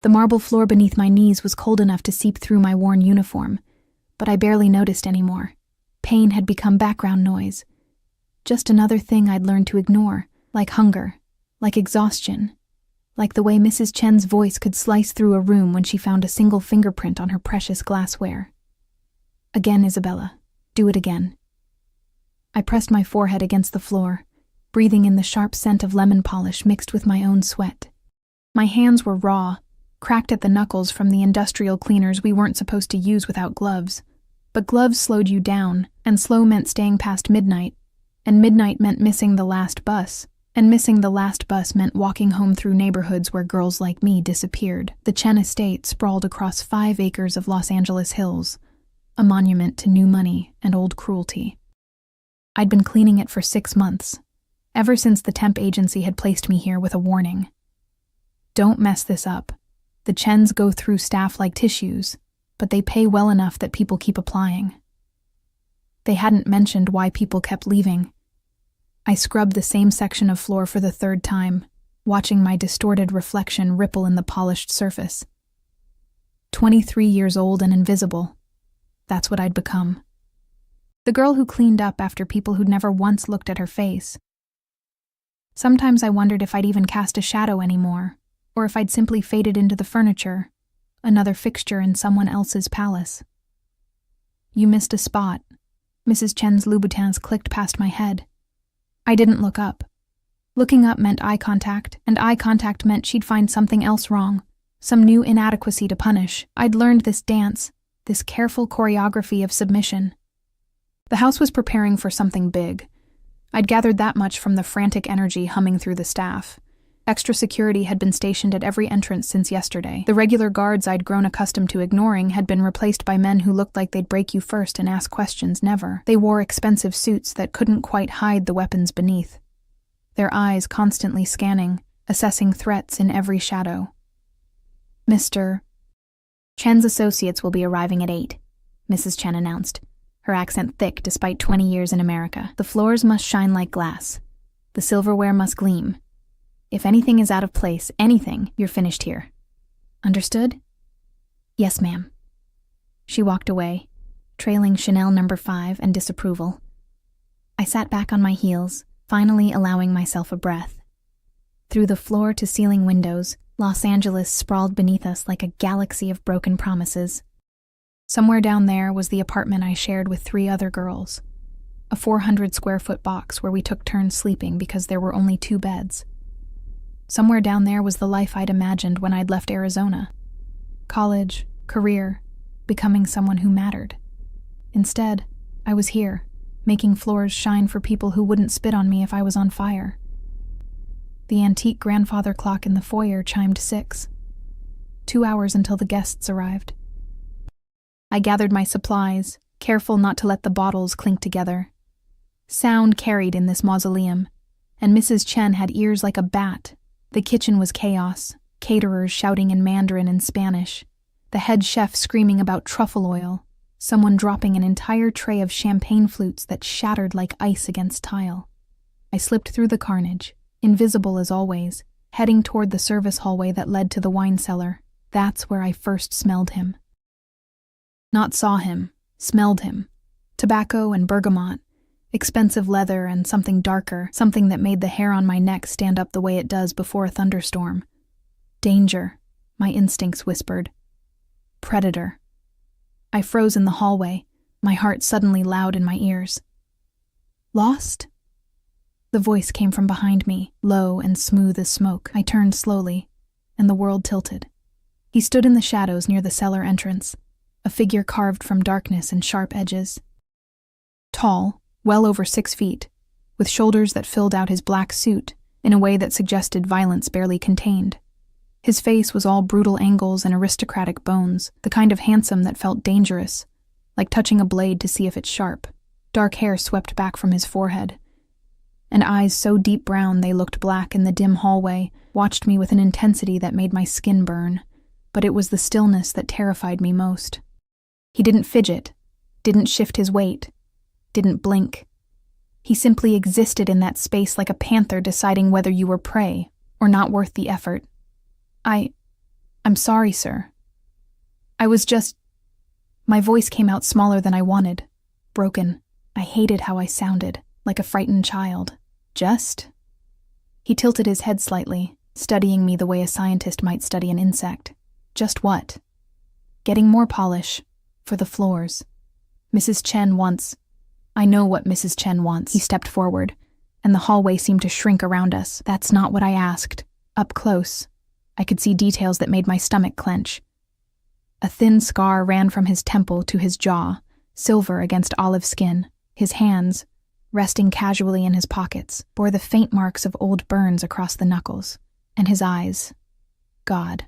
The marble floor beneath my knees was cold enough to seep through my worn uniform, but I barely noticed anymore. Pain had become background noise. Just another thing I'd learned to ignore, like hunger, like exhaustion, like the way Mrs. Chen's voice could slice through a room when she found a single fingerprint on her precious glassware. Again, Isabella. Do it again. I pressed my forehead against the floor, breathing in the sharp scent of lemon polish mixed with my own sweat. My hands were raw, cracked at the knuckles from the industrial cleaners we weren't supposed to use without gloves. But gloves slowed you down, and slow meant staying past midnight, and midnight meant missing the last bus, and missing the last bus meant walking home through neighborhoods where girls like me disappeared. The Chen estate sprawled across 5 acres of Los Angeles hills, a monument to new money and old cruelty. I'd been cleaning it for 6 months, ever since the temp agency had placed me here with a warning. Don't mess this up. The Chens go through staff like tissues, but they pay well enough that people keep applying. They hadn't mentioned why people kept leaving. I scrubbed the same section of floor for the 3rd time, watching my distorted reflection ripple in the polished surface. 23 years old and invisible. That's what I'd become. The girl who cleaned up after people who'd never once looked at her face. Sometimes I wondered if I'd even cast a shadow anymore, or if I'd simply faded into the furniture, another fixture in someone else's palace. You missed a spot. Mrs. Chen's Louboutins clicked past my head. I didn't look up. Looking up meant eye contact, and eye contact meant she'd find something else wrong, some new inadequacy to punish. I'd learned this dance, this careful choreography of submission. The house was preparing for something big. I'd gathered that much from the frantic energy humming through the staff. Extra security had been stationed at every entrance since yesterday. The regular guards I'd grown accustomed to ignoring had been replaced by men who looked like they'd break you first and ask questions never. They wore expensive suits that couldn't quite hide the weapons beneath, their eyes constantly scanning, assessing threats in every shadow. Mr. Chen's associates will be arriving at 8, Mrs. Chen announced, her accent thick despite 20 years in America. The floors must shine like glass. The silverware must gleam. If anything is out of place, anything, you're finished here. Understood? Yes, ma'am. She walked away, trailing Chanel No. 5 and disapproval. I sat back on my heels, finally allowing myself a breath. Through the floor-to-ceiling windows, Los Angeles sprawled beneath us like a galaxy of broken promises. Somewhere down there was the apartment I shared with 3 other girls, a 400-square-foot box where we took turns sleeping because there were only 2 beds. Somewhere down there was the life I'd imagined when I'd left Arizona. College, career, becoming someone who mattered. Instead, I was here, making floors shine for people who wouldn't spit on me if I was on fire. The antique grandfather clock in the foyer chimed 6. 2 hours until the guests arrived. I gathered my supplies, careful not to let the bottles clink together. Sound carried in this mausoleum, and Mrs. Chen had ears like a bat. The kitchen was chaos, caterers shouting in Mandarin and Spanish, the head chef screaming about truffle oil, someone dropping an entire tray of champagne flutes that shattered like ice against tile. I slipped through the carnage, invisible as always, heading toward the service hallway that led to the wine cellar. That's where I first smelled him. Not saw him, smelled him. Tobacco and bergamot, expensive leather and something darker, something that made the hair on my neck stand up the way it does before a thunderstorm. Danger, my instincts whispered. Predator. I froze in the hallway, my heart suddenly loud in my ears. Lost? The voice came from behind me, low and smooth as smoke. I turned slowly, and the world tilted. He stood in the shadows near the cellar entrance, a figure carved from darkness and sharp edges. Tall, well over 6 feet, with shoulders that filled out his black suit in a way that suggested violence barely contained. His face was all brutal angles and aristocratic bones, the kind of handsome that felt dangerous, like touching a blade to see if it's sharp. Dark hair swept back from his forehead, and eyes so deep brown they looked black in the dim hallway watched me with an intensity that made my skin burn, but it was the stillness that terrified me most. He didn't fidget, didn't shift his weight, didn't blink. He simply existed in that space like a panther deciding whether you were prey or not worth the effort. I I'm sorry, sir. I was just... My voice came out smaller than I wanted. Broken. I hated how I sounded, like a frightened child. Just? He tilted his head slightly, studying me the way a scientist might study an insect. Just what? Getting more polish. For the floors. Mrs. Chen wants... I know what Mrs. Chen wants. He stepped forward, and the hallway seemed to shrink around us. That's not what I asked. Up close, I could see details that made my stomach clench. A thin scar ran from his temple to his jaw, silver against olive skin. His hands, resting casually in his pockets, bore the faint marks of old burns across the knuckles. And his eyes... God.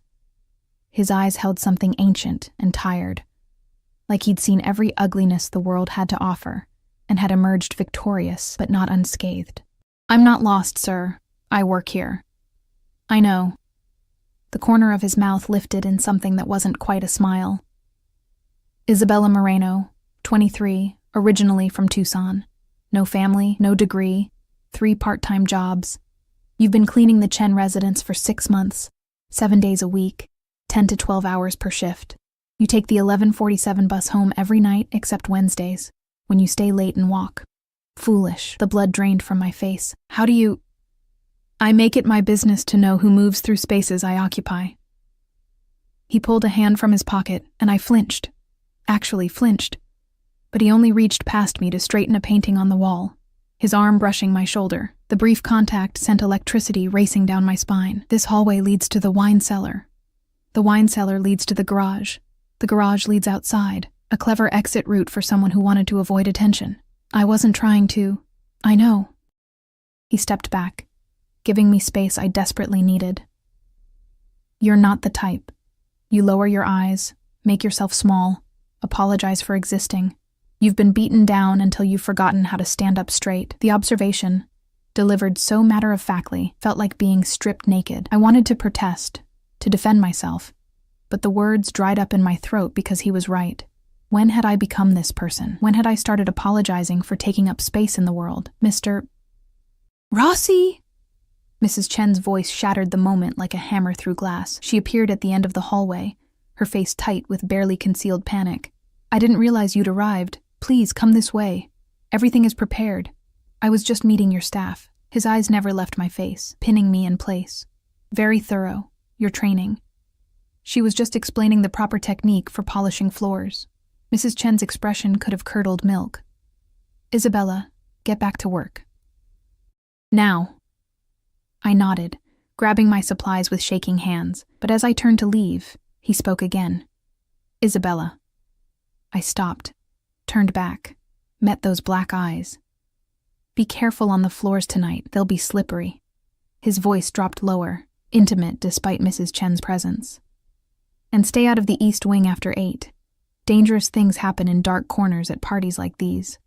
His eyes held something ancient and tired, like he'd seen every ugliness the world had to offer, and had emerged victorious, but not unscathed. I'm not lost, sir. I work here. I know. The corner of his mouth lifted in something that wasn't quite a smile. Isabella Moreno, 23, originally from Tucson. No family, no degree, 3 part-time jobs. You've been cleaning the Chen residence for 6 months, 7 days a week, 10 to 12 hours per shift. You take the 11:47 bus home every night except Wednesdays, when you stay late and walk. Foolish. The blood drained from my face. How do you... I make it my business to know who moves through spaces I occupy. He pulled a hand from his pocket, and I flinched. Actually flinched. But he only reached past me to straighten a painting on the wall, his arm brushing my shoulder. The brief contact sent electricity racing down my spine. This hallway leads to the wine cellar. The wine cellar leads to the garage. The garage leads outside. A clever exit route for someone who wanted to avoid attention. I wasn't trying to. I know. He stepped back, giving me space I desperately needed. You're not the type. You lower your eyes, make yourself small, apologize for existing. You've been beaten down until you've forgotten how to stand up straight. The observation, delivered so matter-of-factly, felt like being stripped naked. I wanted to protest, to defend myself, but the words dried up in my throat because he was right. When had I become this person? When had I started apologizing for taking up space in the world? Mr. Rossi! Mrs. Chen's voice shattered the moment like a hammer through glass. She appeared at the end of the hallway, her face tight with barely concealed panic. I didn't realize you'd arrived. Please, come this way. Everything is prepared. I was just meeting your staff. His eyes never left my face, pinning me in place. Very thorough. Your training. She was just explaining the proper technique for polishing floors. Mrs. Chen's expression could have curdled milk. Isabella, get back to work. Now. I nodded, grabbing my supplies with shaking hands, but as I turned to leave, he spoke again. Isabella. I stopped, turned back, met those black eyes. Be careful on the floors tonight, they'll be slippery. His voice dropped lower, intimate despite Mrs. Chen's presence. And stay out of the East Wing after 8. Dangerous things happen in dark corners at parties like these.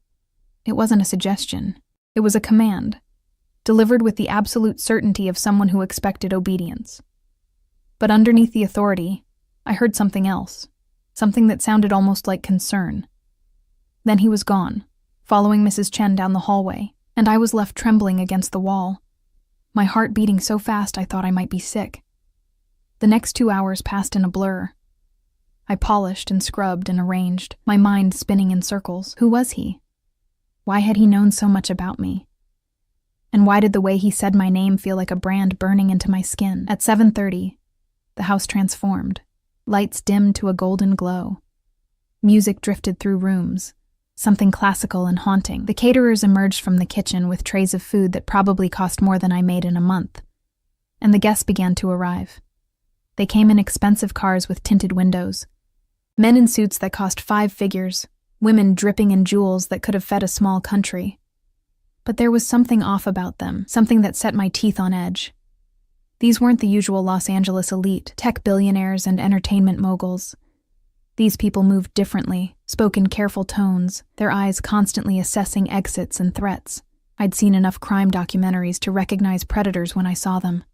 It wasn't a suggestion. It was a command, delivered with the absolute certainty of someone who expected obedience. But underneath the authority, I heard something else, something that sounded almost like concern. Then he was gone, following Mrs. Chen down the hallway, and I was left trembling against the wall, my heart beating so fast I thought I might be sick. The next 2 hours passed in a blur. I polished and scrubbed and arranged, my mind spinning in circles. Who was he? Why had he known so much about me? And why did the way he said my name feel like a brand burning into my skin? At 7:30, the house transformed. Lights dimmed to a golden glow. Music drifted through rooms, something classical and haunting. The caterers emerged from the kitchen with trays of food that probably cost more than I made in a month. And the guests began to arrive. They came in expensive cars with tinted windows. Men in suits that cost 5 figures, women dripping in jewels that could have fed a small country. But there was something off about them, something that set my teeth on edge. These weren't the usual Los Angeles elite, tech billionaires and entertainment moguls. These people moved differently, spoke in careful tones, their eyes constantly assessing exits and threats. I'd seen enough crime documentaries to recognize predators when I saw them.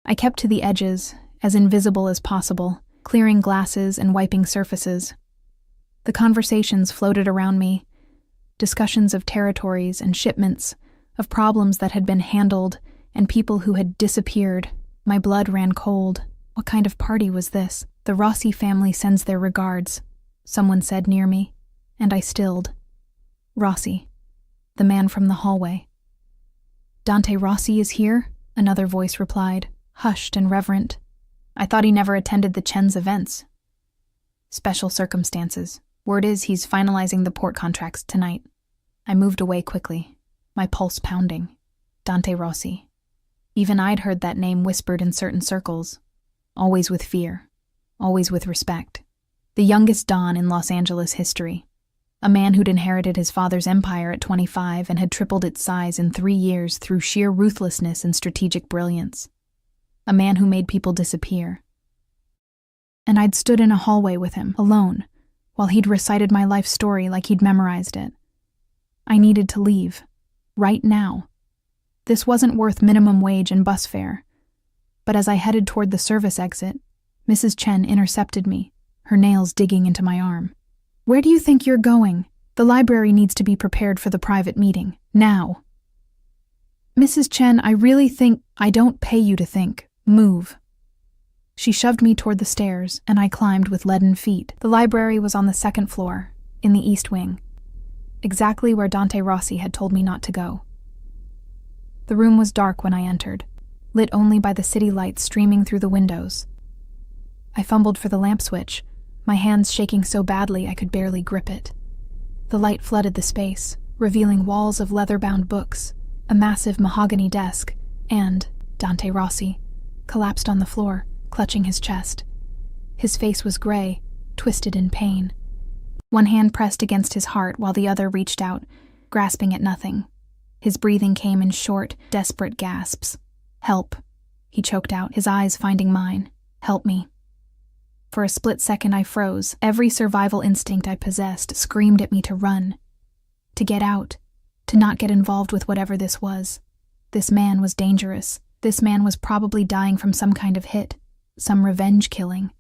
I kept to the edges, as invisible as possible, clearing glasses and wiping surfaces. The conversations floated around me, discussions of territories and shipments, of problems that had been handled and people who had disappeared. My blood ran cold. What kind of party was this? The Rossi family sends their regards, someone said near me, and I stilled. Rossi, the man from the hallway. Dante Rossi is here? Another voice replied, hushed and reverent. I thought he never attended the Chen's events. Special circumstances. Word is he's finalizing the port contracts tonight. I moved away quickly, my pulse pounding. Dante Rossi. Even I'd heard that name whispered in certain circles. Always with fear. Always with respect. The youngest Don in Los Angeles history. A man who'd inherited his father's empire at 25 and had tripled its size in 3 years through sheer ruthlessness and strategic brilliance. A man who made people disappear. And I'd stood in a hallway with him, alone, while he'd recited my life story like he'd memorized it. I needed to leave. Right now. This wasn't worth minimum wage and bus fare. But as I headed toward the service exit, Mrs. Chen intercepted me, her nails digging into my arm. Where do you think you're going? The library needs to be prepared for the private meeting. Now. Mrs. Chen, I really think I don't pay you to think. Move. She shoved me toward the stairs, and I climbed with leaden feet. The library was on the 2nd floor, in the east wing. Exactly where Dante Rossi had told me not to go. The room was dark when I entered, lit only by the city lights streaming through the windows. I fumbled for the lamp switch, my hands shaking so badly I could barely grip it. The light flooded the space, revealing walls of leather-bound books, a massive mahogany desk, and Dante Rossi, collapsed on the floor, clutching his chest. His face was gray, twisted in pain. One hand pressed against his heart while the other reached out, grasping at nothing. His breathing came in short, desperate gasps. Help, he choked out, his eyes finding mine. Help me. For a split second I froze. Every survival instinct I possessed screamed at me to run. To get out. To not get involved with whatever this was. This man was dangerous. This man was probably dying from some kind of hit. Some revenge killing.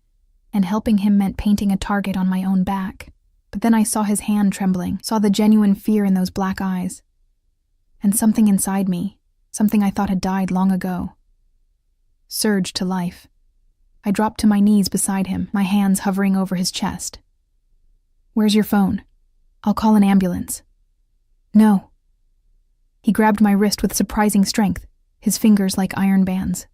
And helping him meant painting a target on my own back. But then I saw his hand trembling, saw the genuine fear in those black eyes. And something inside me, something I thought had died long ago, surged to life. I dropped to my knees beside him, my hands hovering over his chest. Where's your phone? I'll call an ambulance. No. He grabbed my wrist with surprising strength, his fingers like iron bands.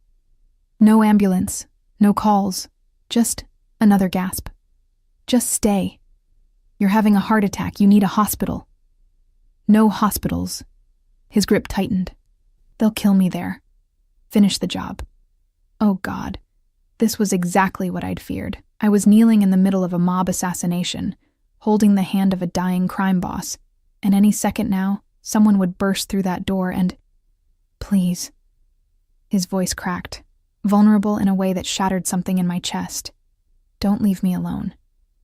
No ambulance, no calls, just another gasp. Just stay. You're having a heart attack, you need a hospital. No hospitals. His grip tightened. They'll kill me there. Finish the job. Oh God. This was exactly what I'd feared. I was kneeling in the middle of a mob assassination, holding the hand of a dying crime boss, and any second now, someone would burst through that door and... Please. His voice cracked, vulnerable in a way that shattered something in my chest. Don't leave me alone.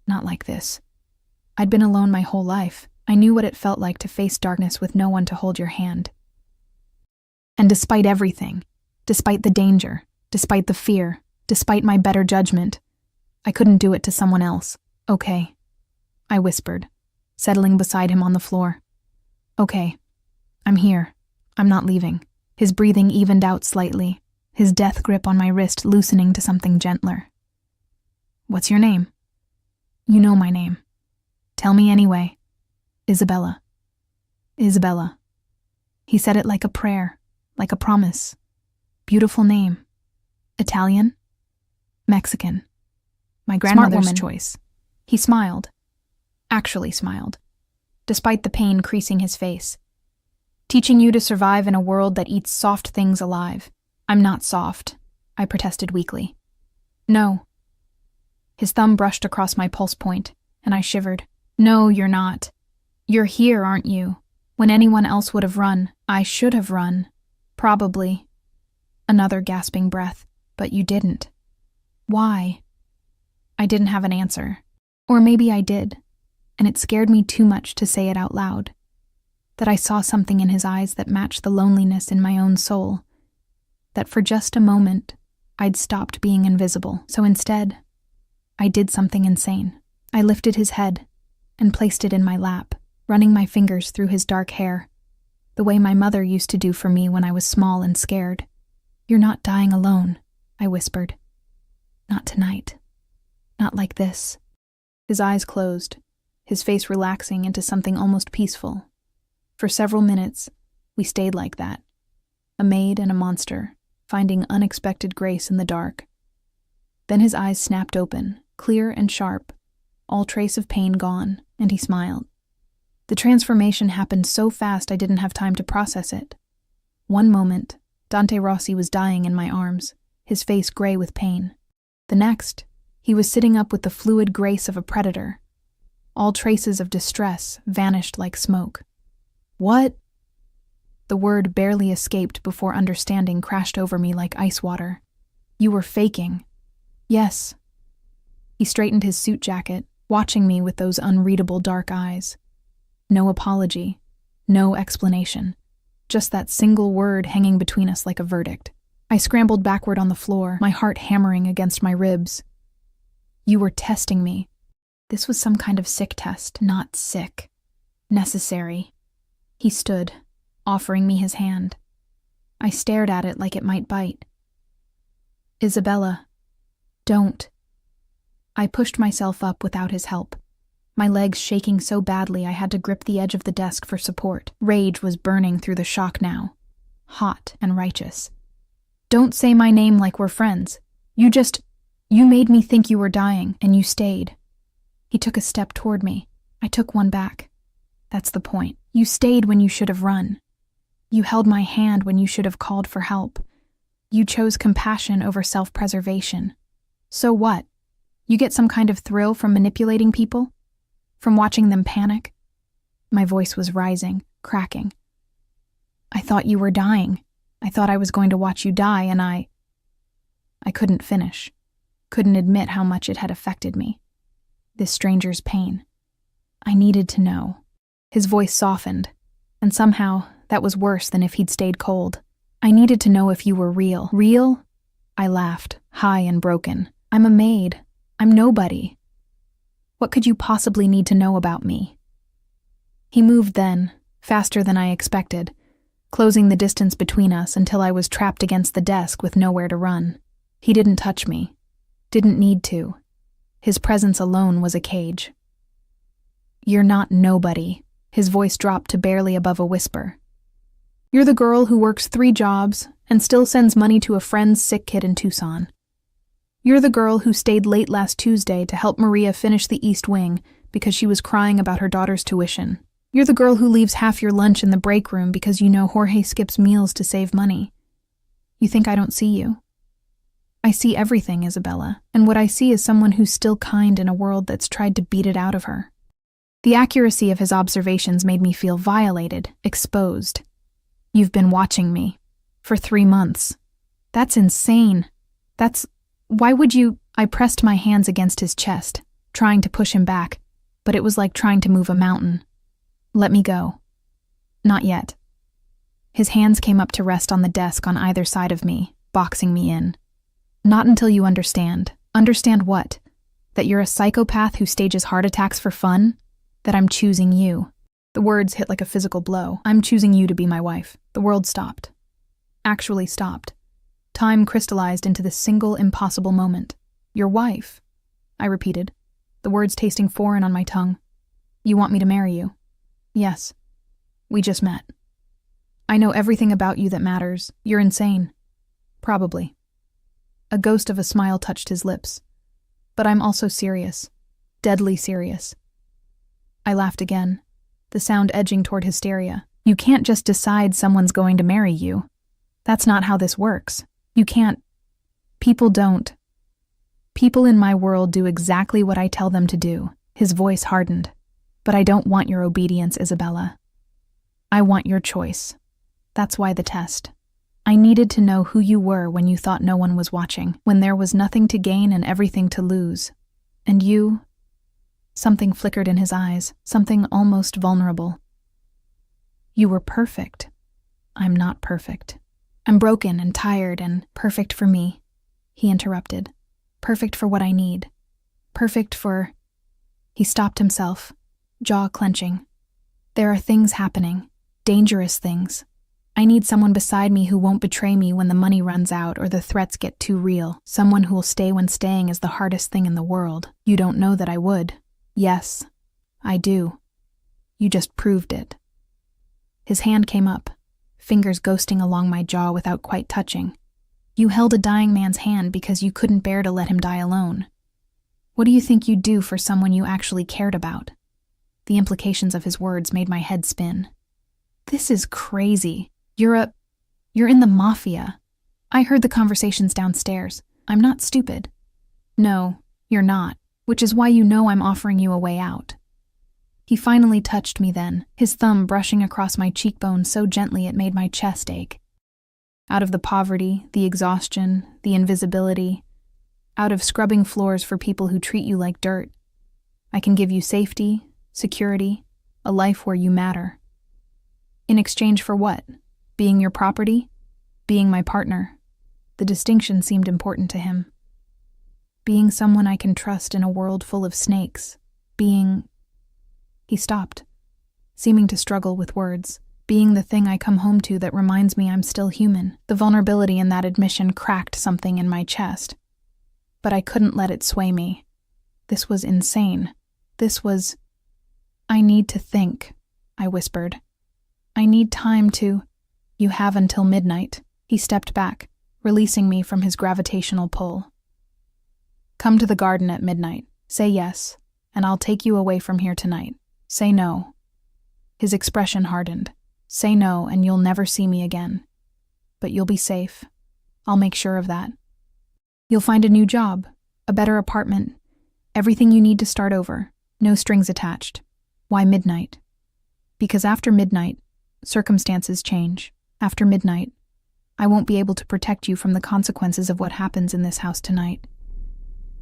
Not like this. I'd been alone my whole life. I knew what it felt like to face darkness with no one to hold your hand. And despite everything, despite the danger, despite the fear, despite my better judgment, I couldn't do it to someone else. Okay, I whispered, settling beside him on the floor. Okay, I'm here. I'm not leaving. His breathing evened out slightly, his death grip on my wrist loosening to something gentler. What's your name? You know my name. Tell me anyway. Isabella. Isabella. He said it like a prayer, like a promise. Beautiful name. Italian? Mexican. My grandmother's choice. He smiled. Actually smiled. Despite the pain creasing his face. Teaching you to survive in a world that eats soft things alive. I'm not soft, I protested weakly. No. His thumb brushed across my pulse point, and I shivered. No, you're not. You're here, aren't you? When anyone else would have run, I should have run. Probably. Another gasping breath, but you didn't. Why? I didn't have an answer. Or maybe I did, and it scared me too much to say it out loud. That I saw something in his eyes that matched the loneliness in my own soul. That for just a moment, I'd stopped being invisible. So instead, I did something insane. I lifted his head and placed it in my lap, running my fingers through his dark hair, the way my mother used to do for me when I was small and scared. You're not dying alone, I whispered. Not tonight. Not like this. His eyes closed, his face relaxing into something almost peaceful. For several minutes, we stayed like that, a maid and a monster, finding unexpected grace in the dark. Then his eyes snapped open, clear and sharp, all trace of pain gone, and he smiled. The transformation happened so fast I didn't have time to process it. One moment, Dante Rossi was dying in my arms, his face gray with pain. The next, he was sitting up with the fluid grace of a predator. All traces of distress vanished like smoke. What? The word barely escaped before understanding crashed over me like ice water. You were faking. Yes. He straightened his suit jacket, watching me with those unreadable dark eyes. No apology, no explanation. Just that single word hanging between us like a verdict. I scrambled backward on the floor, my heart hammering against my ribs. You were testing me. This was some kind of sick test, not sick. Necessary. He stood, offering me his hand. I stared at it like it might bite. Isabella, don't. I pushed myself up without his help. My legs shaking so badly I had to grip the edge of the desk for support. Rage was burning through the shock now. Hot and righteous. Don't say my name like we're friends. You made me think you were dying, and you stayed. He took a step toward me. I took one back. That's the point. You stayed when you should have run. You held my hand when you should have called for help. You chose compassion over self-preservation. So what? You get some kind of thrill from manipulating people? From watching them panic? My voice was rising, cracking. I thought you were dying. I thought I was going to watch you die, and I couldn't finish. Couldn't admit how much it had affected me. This stranger's pain. I needed to know. His voice softened, and somehow that was worse than if he'd stayed cold. I needed to know if you were real. Real? I laughed, high and broken. I'm a maid. I'm nobody. What could you possibly need to know about me? He moved then, faster than I expected, closing the distance between us until I was trapped against the desk with nowhere to run. He didn't touch me. Didn't need to. His presence alone was a cage. You're not nobody. His voice dropped to barely above a whisper. You're the girl who works 3 jobs and still sends money to a friend's sick kid in Tucson. You're the girl who stayed late last Tuesday to help Maria finish the East Wing because she was crying about her daughter's tuition. You're the girl who leaves half your lunch in the break room because you know Jorge skips meals to save money. You think I don't see you? I see everything, Isabella, and what I see is someone who's still kind in a world that's tried to beat it out of her. The accuracy of his observations made me feel violated, exposed. You've been watching me. For 3 months. That's insane. Why would you? I pressed my hands against his chest, trying to push him back, but it was like trying to move a mountain. Let me go. Not yet. His hands came up to rest on the desk on either side of me, boxing me in. Not until you understand. Understand what? That you're a psychopath who stages heart attacks for fun? That I'm choosing you. The words hit like a physical blow. I'm choosing you to be my wife. The world stopped. Actually stopped. Time crystallized into this single impossible moment. Your wife, I repeated, the words tasting foreign on my tongue. You want me to marry you? Yes. We just met. I know everything about you that matters. You're insane. Probably. A ghost of a smile touched his lips. But I'm also serious. Deadly serious. I laughed again, the sound edging toward hysteria. You can't just decide someone's going to marry you. That's not how this works. You can't. People don't. People in my world do exactly what I tell them to do. His voice hardened. But I don't want your obedience, Isabella. I want your choice. That's why the test. I needed to know who you were when you thought no one was watching, when there was nothing to gain and everything to lose. And you? Something flickered in his eyes, something almost vulnerable. You were perfect. I'm not perfect. I'm broken and tired and perfect for me, he interrupted. Perfect for what I need. Perfect for... He stopped himself, jaw clenching. There are things happening, dangerous things. I need someone beside me who won't betray me when the money runs out or the threats get too real. Someone who'll stay when staying is the hardest thing in the world. You don't know that I would. Yes, I do. You just proved it. His hand came up, fingers ghosting along my jaw without quite touching. You held a dying man's hand because you couldn't bear to let him die alone. What do you think you'd do for someone you actually cared about? The implications of his words made my head spin. This is crazy. You're in the mafia. I heard the conversations downstairs. I'm not stupid. No, you're not, which is why you know I'm offering you a way out. He finally touched me then, his thumb brushing across my cheekbone so gently it made my chest ache. Out of the poverty, the exhaustion, the invisibility, out of scrubbing floors for people who treat you like dirt, I can give you safety, security, a life where you matter. In exchange for what? Being your property? Being my partner? The distinction seemed important to him. Being someone I can trust in a world full of snakes. Being... He stopped, seeming to struggle with words. Being the thing I come home to that reminds me I'm still human. The vulnerability in that admission cracked something in my chest. But I couldn't let it sway me. This was insane. This was... I need to think, I whispered. I need time to... You have until midnight. He stepped back, releasing me from his gravitational pull. Come to the garden at midnight. Say yes, and I'll take you away from here tonight. Say no. His expression hardened. Say no, and you'll never see me again. But you'll be safe. I'll make sure of that. You'll find a new job, a better apartment, everything you need to start over, no strings attached. Why midnight? Because after midnight, circumstances change. After midnight, I won't be able to protect you from the consequences of what happens in this house tonight.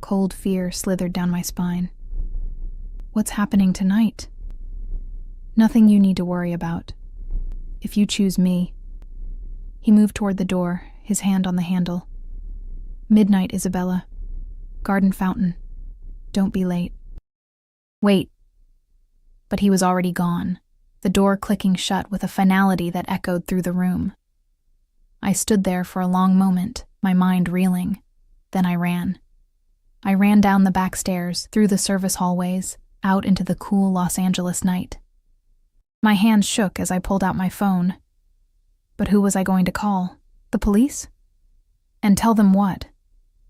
Cold fear slithered down my spine. What's happening tonight? Nothing you need to worry about. If you choose me. He moved toward the door, his hand on the handle. Midnight, Isabella. Garden fountain. Don't be late. Wait. But he was already gone, the door clicking shut with a finality that echoed through the room. I stood there for a long moment, my mind reeling. Then I ran. I ran down the back stairs, through the service hallways, out into the cool Los Angeles night. My hands shook as I pulled out my phone. But who was I going to call? The police? And tell them what?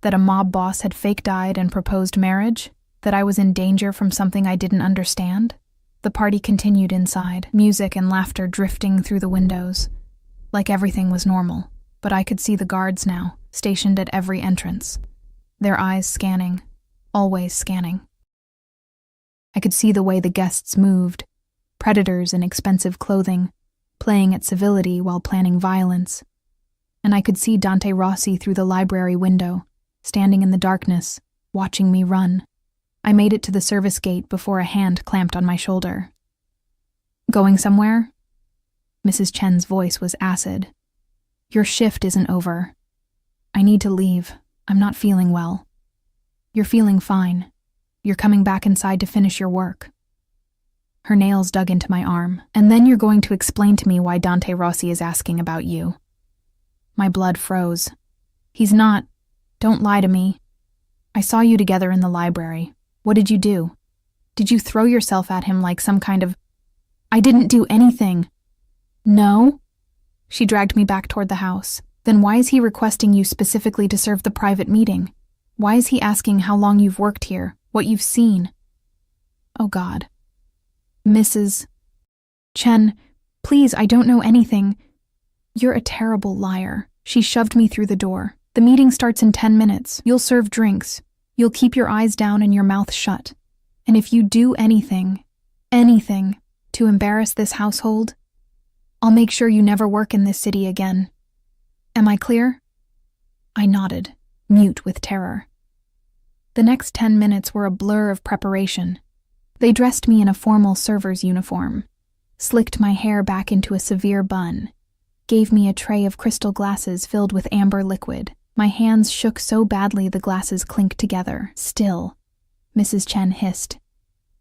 That a mob boss had fake died and proposed marriage? That I was in danger from something I didn't understand? The party continued inside, music and laughter drifting through the windows. Like everything was normal, but I could see the guards now, stationed at every entrance. Their eyes scanning, always scanning. I could see the way the guests moved, predators in expensive clothing, playing at civility while planning violence. And I could see Dante Rossi through the library window, standing in the darkness, watching me run. I made it to the service gate before a hand clamped on my shoulder. Going somewhere? Mrs. Chen's voice was acid. Your shift isn't over. I need to leave. I'm not feeling well. You're feeling fine. You're coming back inside to finish your work. Her nails dug into my arm. And then you're going to explain to me why Dante Rossi is asking about you. My blood froze. He's not. Don't lie to me. I saw you together in the library. What did you do? Did you throw yourself at him like some kind of... I didn't do anything. No? She dragged me back toward the house. Then why is he requesting you specifically to serve the private meeting? Why is he asking how long you've worked here, what you've seen? Oh God. Mrs. Chen, please, I don't know anything. You're a terrible liar. She shoved me through the door. The meeting starts in 10 minutes. You'll serve drinks. You'll keep your eyes down and your mouth shut. And if you do anything to embarrass this household, I'll make sure you never work in this city again. Am I clear? I nodded, mute with terror. The next 10 minutes were a blur of preparation. They dressed me in a formal server's uniform, slicked my hair back into a severe bun, gave me a tray of crystal glasses filled with amber liquid. My hands shook so badly the glasses clinked together. Still, Mrs. Chen hissed.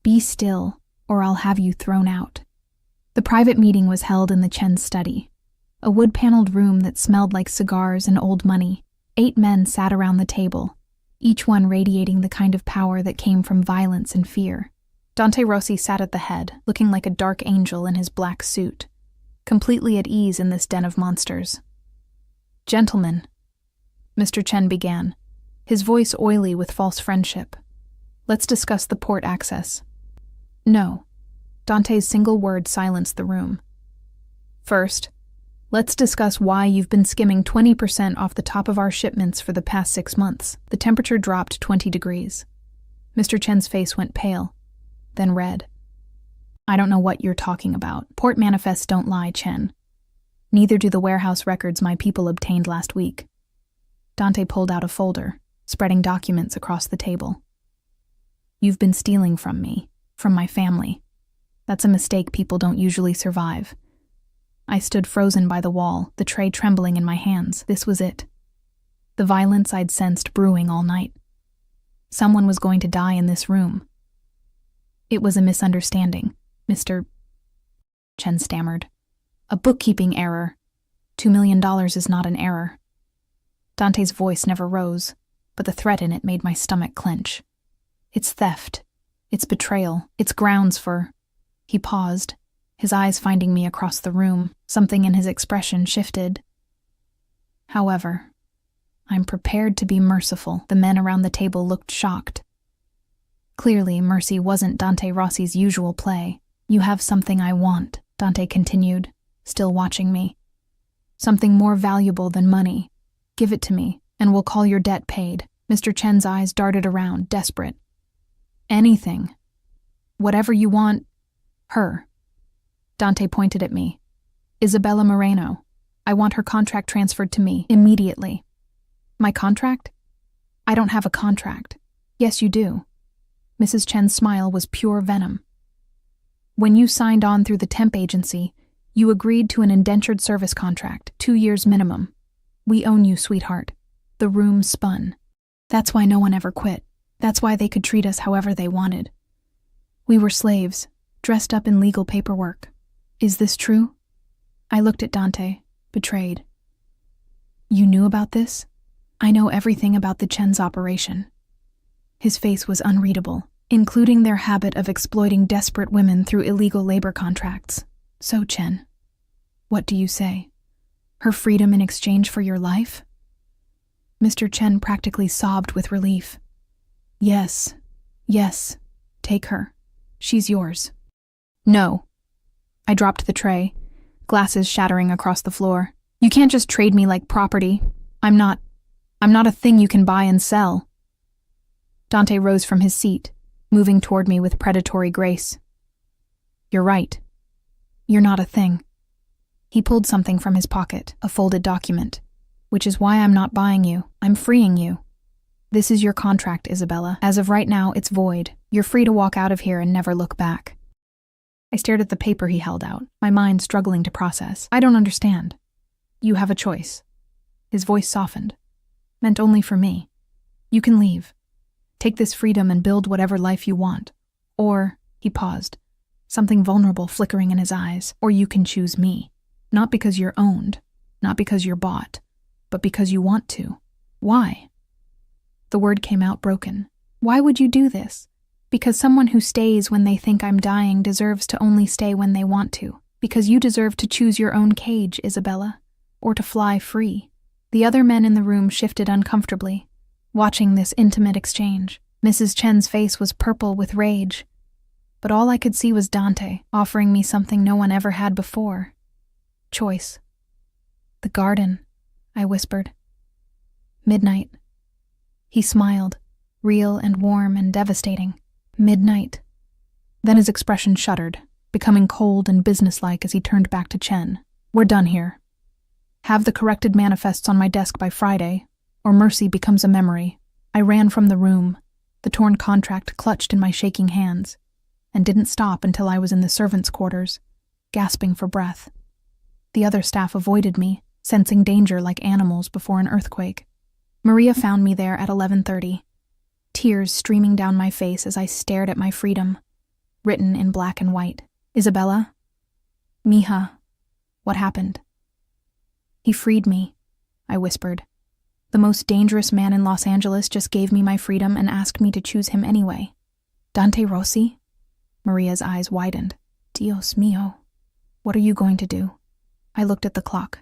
Be still, or I'll have you thrown out. The private meeting was held in the Chen's study. A wood-paneled room that smelled like cigars and old money. 8 men sat around the table, each one radiating the kind of power that came from violence and fear. Dante Rossi sat at the head, looking like a dark angel in his black suit, completely at ease in this den of monsters. "Gentlemen," Mr. Chen began, his voice oily with false friendship. "Let's discuss the port access." "No." Dante's single word silenced the room. "First, let's discuss why you've been skimming 20% off the top of our shipments for the past 6 months. The temperature dropped 20 degrees. Mr. Chen's face went pale, then red. "I don't know what you're talking about. Port manifests don't lie, Chen. Neither do the warehouse records my people obtained last week." Dante pulled out a folder, spreading documents across the table. "You've been stealing from me, from my family. That's a mistake people don't usually survive." I stood frozen by the wall, the tray trembling in my hands. This was it. The violence I'd sensed brewing all night. Someone was going to die in this room. "It was a misunderstanding, Mr. Chen stammered. "A bookkeeping error. $2 million is not an error." Dante's voice never rose, but the threat in it made my stomach clench. "It's theft. It's betrayal. It's grounds for—" He paused, his eyes finding me across the room. Something in his expression shifted. "However, I'm prepared to be merciful." The men around the table looked shocked. Clearly, mercy wasn't Dante Rossi's usual play. "You have something I want," Dante continued, still watching me. "Something more valuable than money. Give it to me, and we'll call your debt paid." Mr. Chen's eyes darted around, desperate. "Anything. Whatever you want. Her." Dante pointed at me. "Isabella Moreno. I want her contract transferred to me, immediately." "My contract? I don't have a contract." "Yes, you do." Mrs. Chen's smile was pure venom. "When you signed on through the temp agency, you agreed to an indentured service contract, 2 years minimum. We own you, sweetheart." The room spun. That's why no one ever quit. That's why they could treat us however they wanted. We were slaves, dressed up in legal paperwork. Is this true? I looked at Dante, betrayed. "You knew about this?" "I know everything about the Chen's operation." His face was unreadable, including their habit of exploiting desperate women through illegal labor contracts. "So, Chen, what do you say? Her freedom in exchange for your life?" Mr. Chen practically sobbed with relief. Yes, take her. She's yours." "No." I dropped the tray, glasses shattering across the floor. "You can't just trade me like property. I'm not a thing you can buy and sell." Dante rose from his seat, moving toward me with predatory grace. "You're right. You're not a thing." He pulled something from his pocket, a folded document. "Which is why I'm not buying you. I'm freeing you. This is your contract, Isabella. As of right now, it's void. You're free to walk out of here and never look back." I stared at the paper he held out, my mind struggling to process. "I don't understand." "You have a choice." His voice softened. "Meant only for me. You can leave. Take this freedom and build whatever life you want. Or," he paused, something vulnerable flickering in his eyes, "or you can choose me. Not because you're owned, not because you're bought, but because you want to." "Why?" The word came out broken. "Why would you do this? Because someone who stays when they think I'm dying deserves to only stay when they want to. Because you deserve to choose your own cage, Isabella, or to fly free." The other men in the room shifted uncomfortably, watching this intimate exchange. Mrs. Chen's face was purple with rage, but all I could see was Dante offering me something no one ever had before. Choice. "The garden," I whispered. "Midnight." He smiled, real and warm and devastating. "Midnight." Then his expression shuddered, becoming cold and businesslike as he turned back to Chen. "We're done here. Have the corrected manifests on my desk by Friday, or mercy becomes a memory." I ran from the room, the torn contract clutched in my shaking hands, and didn't stop until I was in the servants' quarters, gasping for breath. The other staff avoided me, sensing danger like animals before an earthquake. Maria found me there at 11:30, tears streaming down my face as I stared at my freedom, written in black and white. "Isabella? Mija, what happened?" He freed me, I whispered. The most dangerous man in Los Angeles just gave me my freedom and asked me to choose him anyway. Dante Rossi? Maria's eyes widened. Dios mío. What are you going to do? I looked at the clock.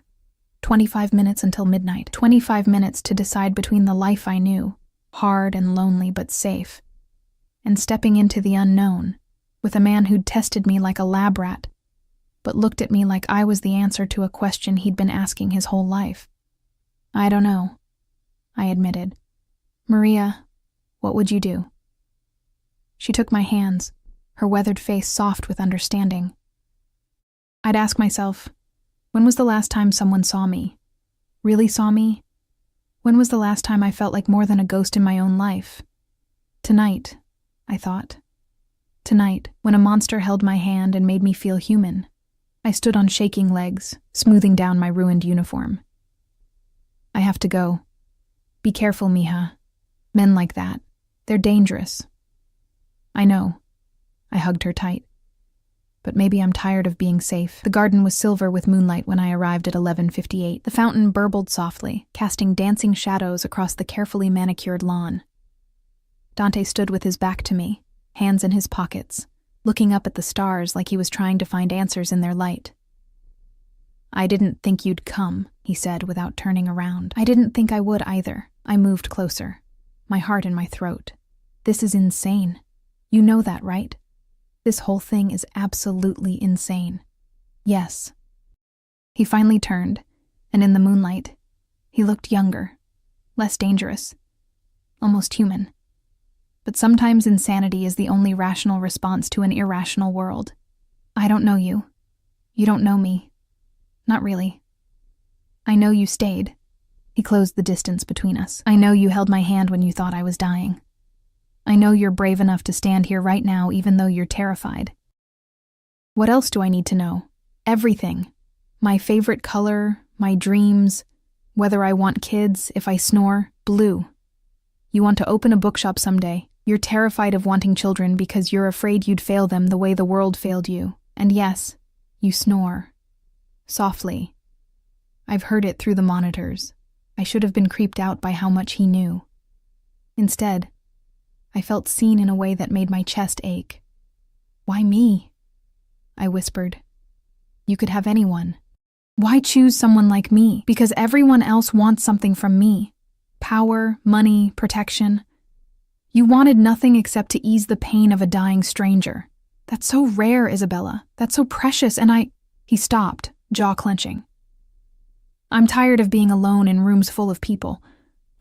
25 minutes until midnight. 25 minutes to decide between the life I knew, hard and lonely but safe, and stepping into the unknown, with a man who'd tested me like a lab rat, but looked at me like I was the answer to a question he'd been asking his whole life. I don't know, I admitted. Maria, what would you do? She took my hands, her weathered face soft with understanding. I'd ask myself, when was the last time someone saw me? Really saw me? When was the last time I felt like more than a ghost in my own life? Tonight, I thought. Tonight, when a monster held my hand and made me feel human. I stood on shaking legs, smoothing down my ruined uniform. I have to go. Be careful, mija. Men like that, they're dangerous. I know. I hugged her tight. But maybe I'm tired of being safe. The garden was silver with moonlight when I arrived at 11:58. The fountain burbled softly, casting dancing shadows across the carefully manicured lawn. Dante stood with his back to me, hands in his pockets, looking up at the stars like he was trying to find answers in their light. I didn't think you'd come, he said without turning around. I didn't think I would either. I moved closer, my heart in my throat. This is insane. You know that, right? This whole thing is absolutely insane. Yes. He finally turned, and in the moonlight, he looked younger, less dangerous, almost human. But sometimes insanity is the only rational response to an irrational world. I don't know you. You don't know me. Not really. I know you stayed. He closed the distance between us. I know you held my hand when you thought I was dying. I know you're brave enough to stand here right now even though you're terrified. What else do I need to know? Everything. My favorite color, my dreams, whether I want kids, if I snore, blue. You want to open a bookshop someday. You're terrified of wanting children because you're afraid you'd fail them the way the world failed you. And yes, you snore. Softly. I've heard it through the monitors. I should have been creeped out by how much he knew. Instead, I felt seen in a way that made my chest ache. Why me? I whispered. You could have anyone. Why choose someone like me? Because everyone else wants something from me. Power, money, protection. You wanted nothing except to ease the pain of a dying stranger. That's so rare, Isabella. That's so precious, and He stopped, jaw clenching. I'm tired of being alone in rooms full of people.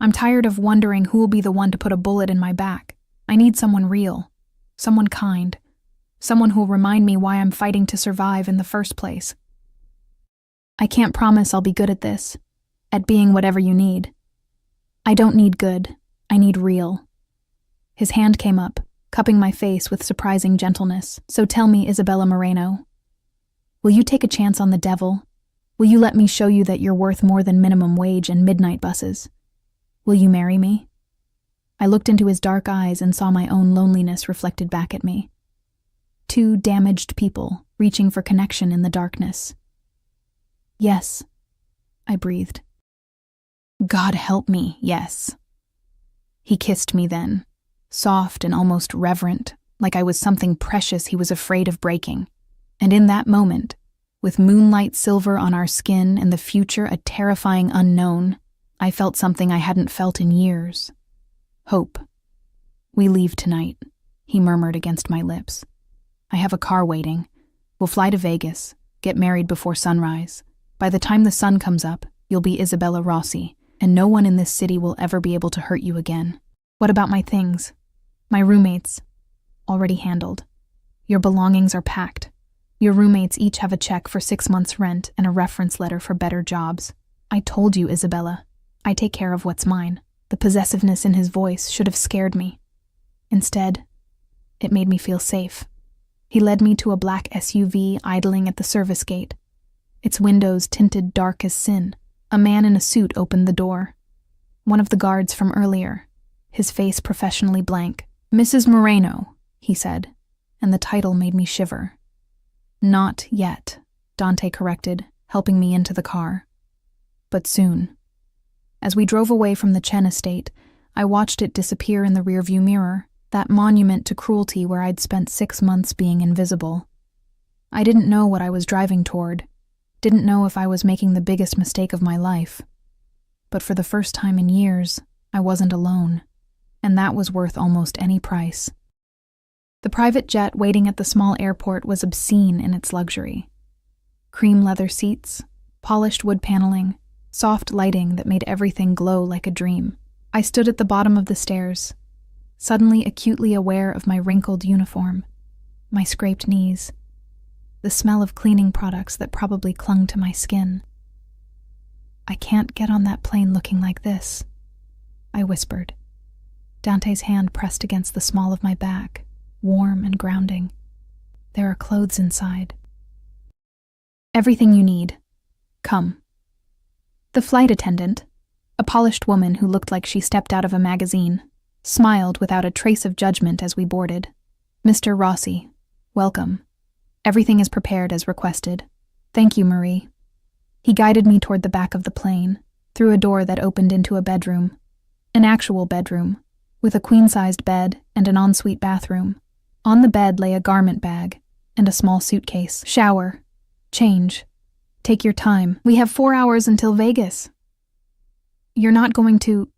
I'm tired of wondering who will be the one to put a bullet in my back. I need someone real, someone kind, someone who'll remind me why I'm fighting to survive in the first place. I can't promise I'll be good at this, at being whatever you need. I don't need good, I need real. His hand came up, cupping my face with surprising gentleness. So tell me, Isabella Moreno, will you take a chance on the devil? Will you let me show you that you're worth more than minimum wage and midnight buses? Will you marry me? I looked into his dark eyes and saw my own loneliness reflected back at me. Two damaged people reaching for connection in the darkness. Yes, I breathed. God help me, yes. He kissed me then, soft and almost reverent, like I was something precious he was afraid of breaking. And in that moment, with moonlight silver on our skin and the future a terrifying unknown, I felt something I hadn't felt in years. Hope. We leave tonight, he murmured against my lips. I have a car waiting. We'll fly to Vegas, get married before sunrise. By the time the sun comes up, you'll be Isabella Rossi, and no one in this city will ever be able to hurt you again. What about my things? My roommates? Already handled. Your belongings are packed. Your roommates each have a check for 6 months' rent and a reference letter for better jobs. I told you, Isabella. I take care of what's mine. The possessiveness in his voice should have scared me. Instead, it made me feel safe. He led me to a black SUV idling at the service gate. Its windows tinted dark as sin. A man in a suit opened the door. One of the guards from earlier, his face professionally blank. Mrs. Moreno, he said, and the title made me shiver. Not yet, Dante corrected, helping me into the car. But soon. As we drove away from the Chen estate, I watched it disappear in the rearview mirror, that monument to cruelty where I'd spent 6 months being invisible. I didn't know what I was driving toward, didn't know if I was making the biggest mistake of my life. But for the first time in years, I wasn't alone, and that was worth almost any price. The private jet waiting at the small airport was obscene in its luxury. Cream leather seats, polished wood paneling, soft lighting that made everything glow like a dream. I stood at the bottom of the stairs, suddenly acutely aware of my wrinkled uniform, my scraped knees, the smell of cleaning products that probably clung to my skin. "I can't get on that plane looking like this," I whispered. Dante's hand pressed against the small of my back, warm and grounding. "There are clothes inside." "Everything you need. Come." The flight attendant, a polished woman who looked like she stepped out of a magazine, smiled without a trace of judgment as we boarded. "Mr. Rossi, welcome. Everything is prepared as requested. Thank you, Marie." He guided me toward the back of the plane, through a door that opened into a bedroom. An actual bedroom, with a queen-sized bed and an ensuite bathroom. On the bed lay a garment bag and a small suitcase. "Shower. Change. Take your time. We have 4 hours until Vegas." "You're not going to—"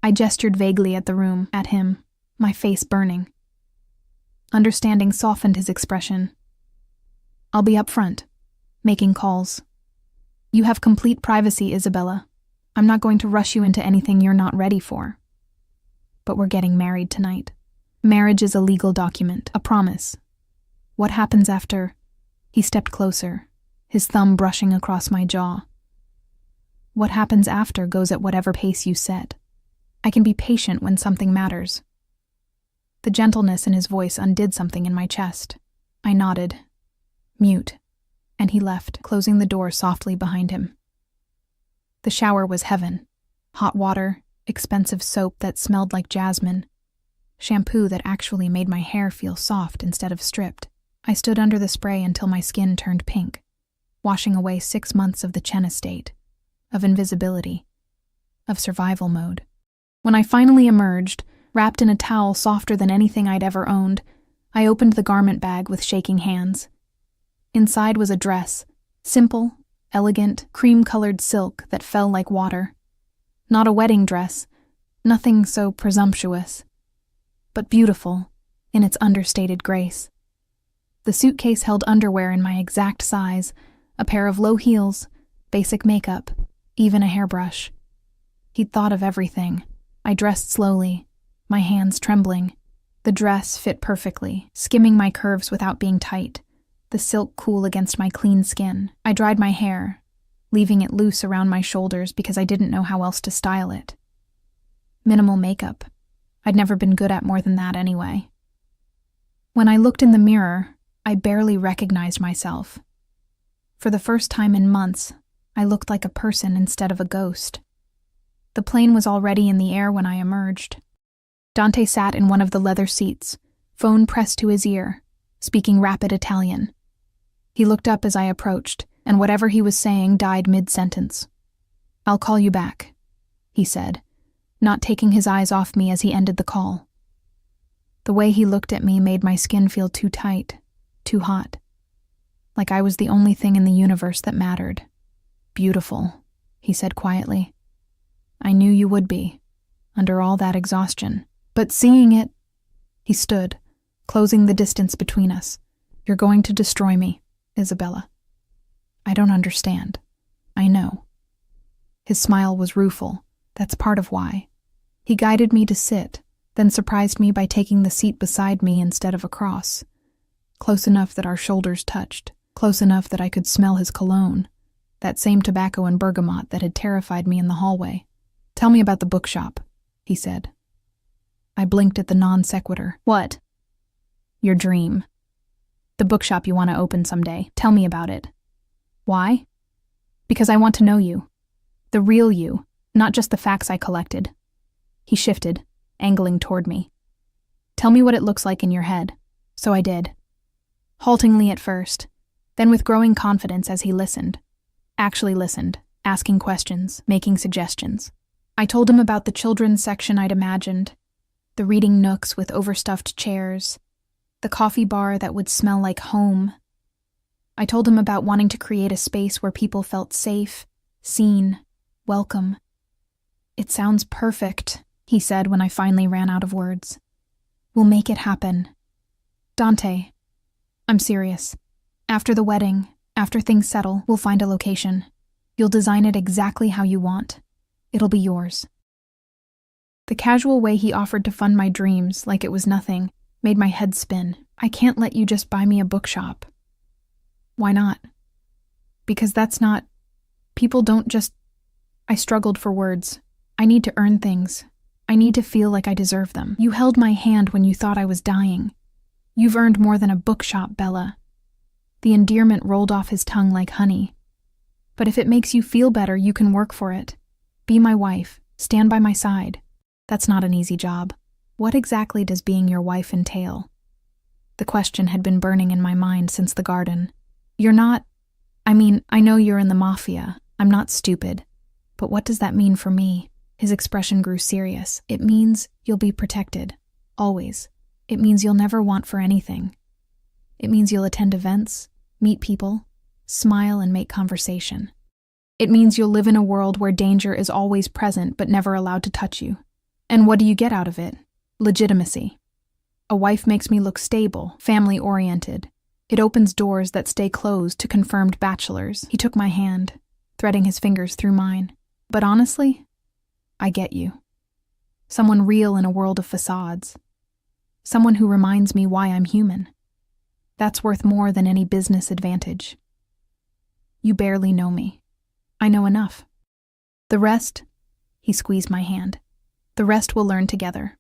I gestured vaguely at the room, at him, my face burning. Understanding softened his expression. "I'll be up front, making calls. You have complete privacy, Isabella. I'm not going to rush you into anything you're not ready for. But we're getting married tonight. Marriage is a legal document, a promise. What happens after—" He stepped closer, his thumb brushing across my jaw. "What happens after goes at whatever pace you set. I can be patient when something matters." The gentleness in his voice undid something in my chest. I nodded, mute, and he left, closing the door softly behind him. The shower was heaven. Hot water, expensive soap that smelled like jasmine, shampoo that actually made my hair feel soft instead of stripped. I stood under the spray until my skin turned pink, washing away 6 months of the Chen estate, of invisibility, of survival mode. When I finally emerged, wrapped in a towel softer than anything I'd ever owned, I opened the garment bag with shaking hands. Inside was a dress, simple, elegant, cream-colored silk that fell like water. Not a wedding dress, nothing so presumptuous, but beautiful in its understated grace. The suitcase held underwear in my exact size, a pair of low heels, basic makeup, even a hairbrush. He'd thought of everything. I dressed slowly, my hands trembling. The dress fit perfectly, skimming my curves without being tight, the silk cool against my clean skin. I dried my hair, leaving it loose around my shoulders because I didn't know how else to style it. Minimal makeup. I'd never been good at more than that anyway. When I looked in the mirror, I barely recognized myself. For the first time in months, I looked like a person instead of a ghost. The plane was already in the air when I emerged. Dante sat in one of the leather seats, phone pressed to his ear, speaking rapid Italian. He looked up as I approached, and whatever he was saying died mid-sentence. "I'll call you back," he said, not taking his eyes off me as he ended the call. The way he looked at me made my skin feel too tight, too hot. Like I was the only thing in the universe that mattered. "Beautiful," he said quietly. "I knew you would be, under all that exhaustion. But seeing it—" He stood, closing the distance between us. "You're going to destroy me, Isabella." "I don't understand. I know." His smile was rueful. That's part of why. He guided me to sit, then surprised me by taking the seat beside me instead of across. Close enough that our shoulders touched, close enough that I could smell his cologne, that same tobacco and bergamot that had terrified me in the hallway. "Tell me about the bookshop," he said. I blinked at the non-sequitur. "What?" "Your dream. The bookshop you want to open someday. Tell me about it." "Why?" "Because I want to know you. The real you, not just the facts I collected." He shifted, angling toward me. "Tell me what it looks like in your head." So I did. Haltingly at first, then with growing confidence as he listened. Actually listened, asking questions, making suggestions. I told him about the children's section I'd imagined, the reading nooks with overstuffed chairs, the coffee bar that would smell like home. I told him about wanting to create a space where people felt safe, seen, welcome. "It sounds perfect," he said when I finally ran out of words. "We'll make it happen. Dante, I'm serious. After the wedding, after things settle, we'll find a location. You'll design it exactly how you want. It'll be yours." The casual way he offered to fund my dreams, like it was nothing, made my head spin. "I can't let you just buy me a bookshop." "Why not?" "Because that's not... People don't just..." I struggled for words. "I need to earn things. I need to feel like I deserve them. You held my hand when you thought I was dying. You've earned more than a bookshop, Bella." The endearment rolled off his tongue like honey. "But if it makes you feel better, you can work for it. Be my wife. Stand by my side. That's not an easy job. What exactly does being your wife entail?" The question had been burning in my mind since the garden. "You're not... I know you're in the mafia. I'm not stupid. But what does that mean for me?" His expression grew serious. "It means you'll be protected. Always. It means you'll never want for anything. It means you'll attend events, meet people, smile and make conversation. It means you'll live in a world where danger is always present but never allowed to touch you. And what do you get out of it? Legitimacy. A wife makes me look stable, family-oriented. It opens doors that stay closed to confirmed bachelors." He took my hand, threading his fingers through mine. "But honestly, I get you. Someone real in a world of facades. Someone who reminds me why I'm human. That's worth more than any business advantage. You barely know me. I know enough. The rest," he squeezed my hand, "the rest we'll learn together."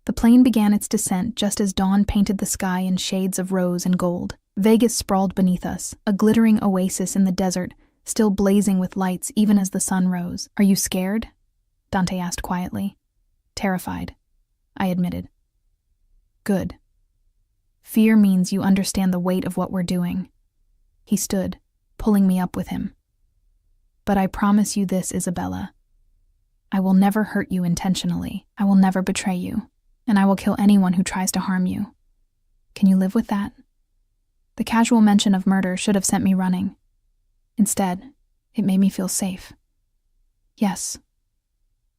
The plane began its descent just as dawn painted the sky in shades of rose and gold. Vegas sprawled beneath us, a glittering oasis in the desert, still blazing with lights even as the sun rose. "Are you scared?" Dante asked quietly. "Terrified," I admitted. "Good. Fear means you understand the weight of what we're doing." He stood, pulling me up with him. "But I promise you this, Isabella. I will never hurt you intentionally. I will never betray you. And I will kill anyone who tries to harm you. Can you live with that?" The casual mention of murder should have sent me running. Instead, it made me feel safe. "Yes,"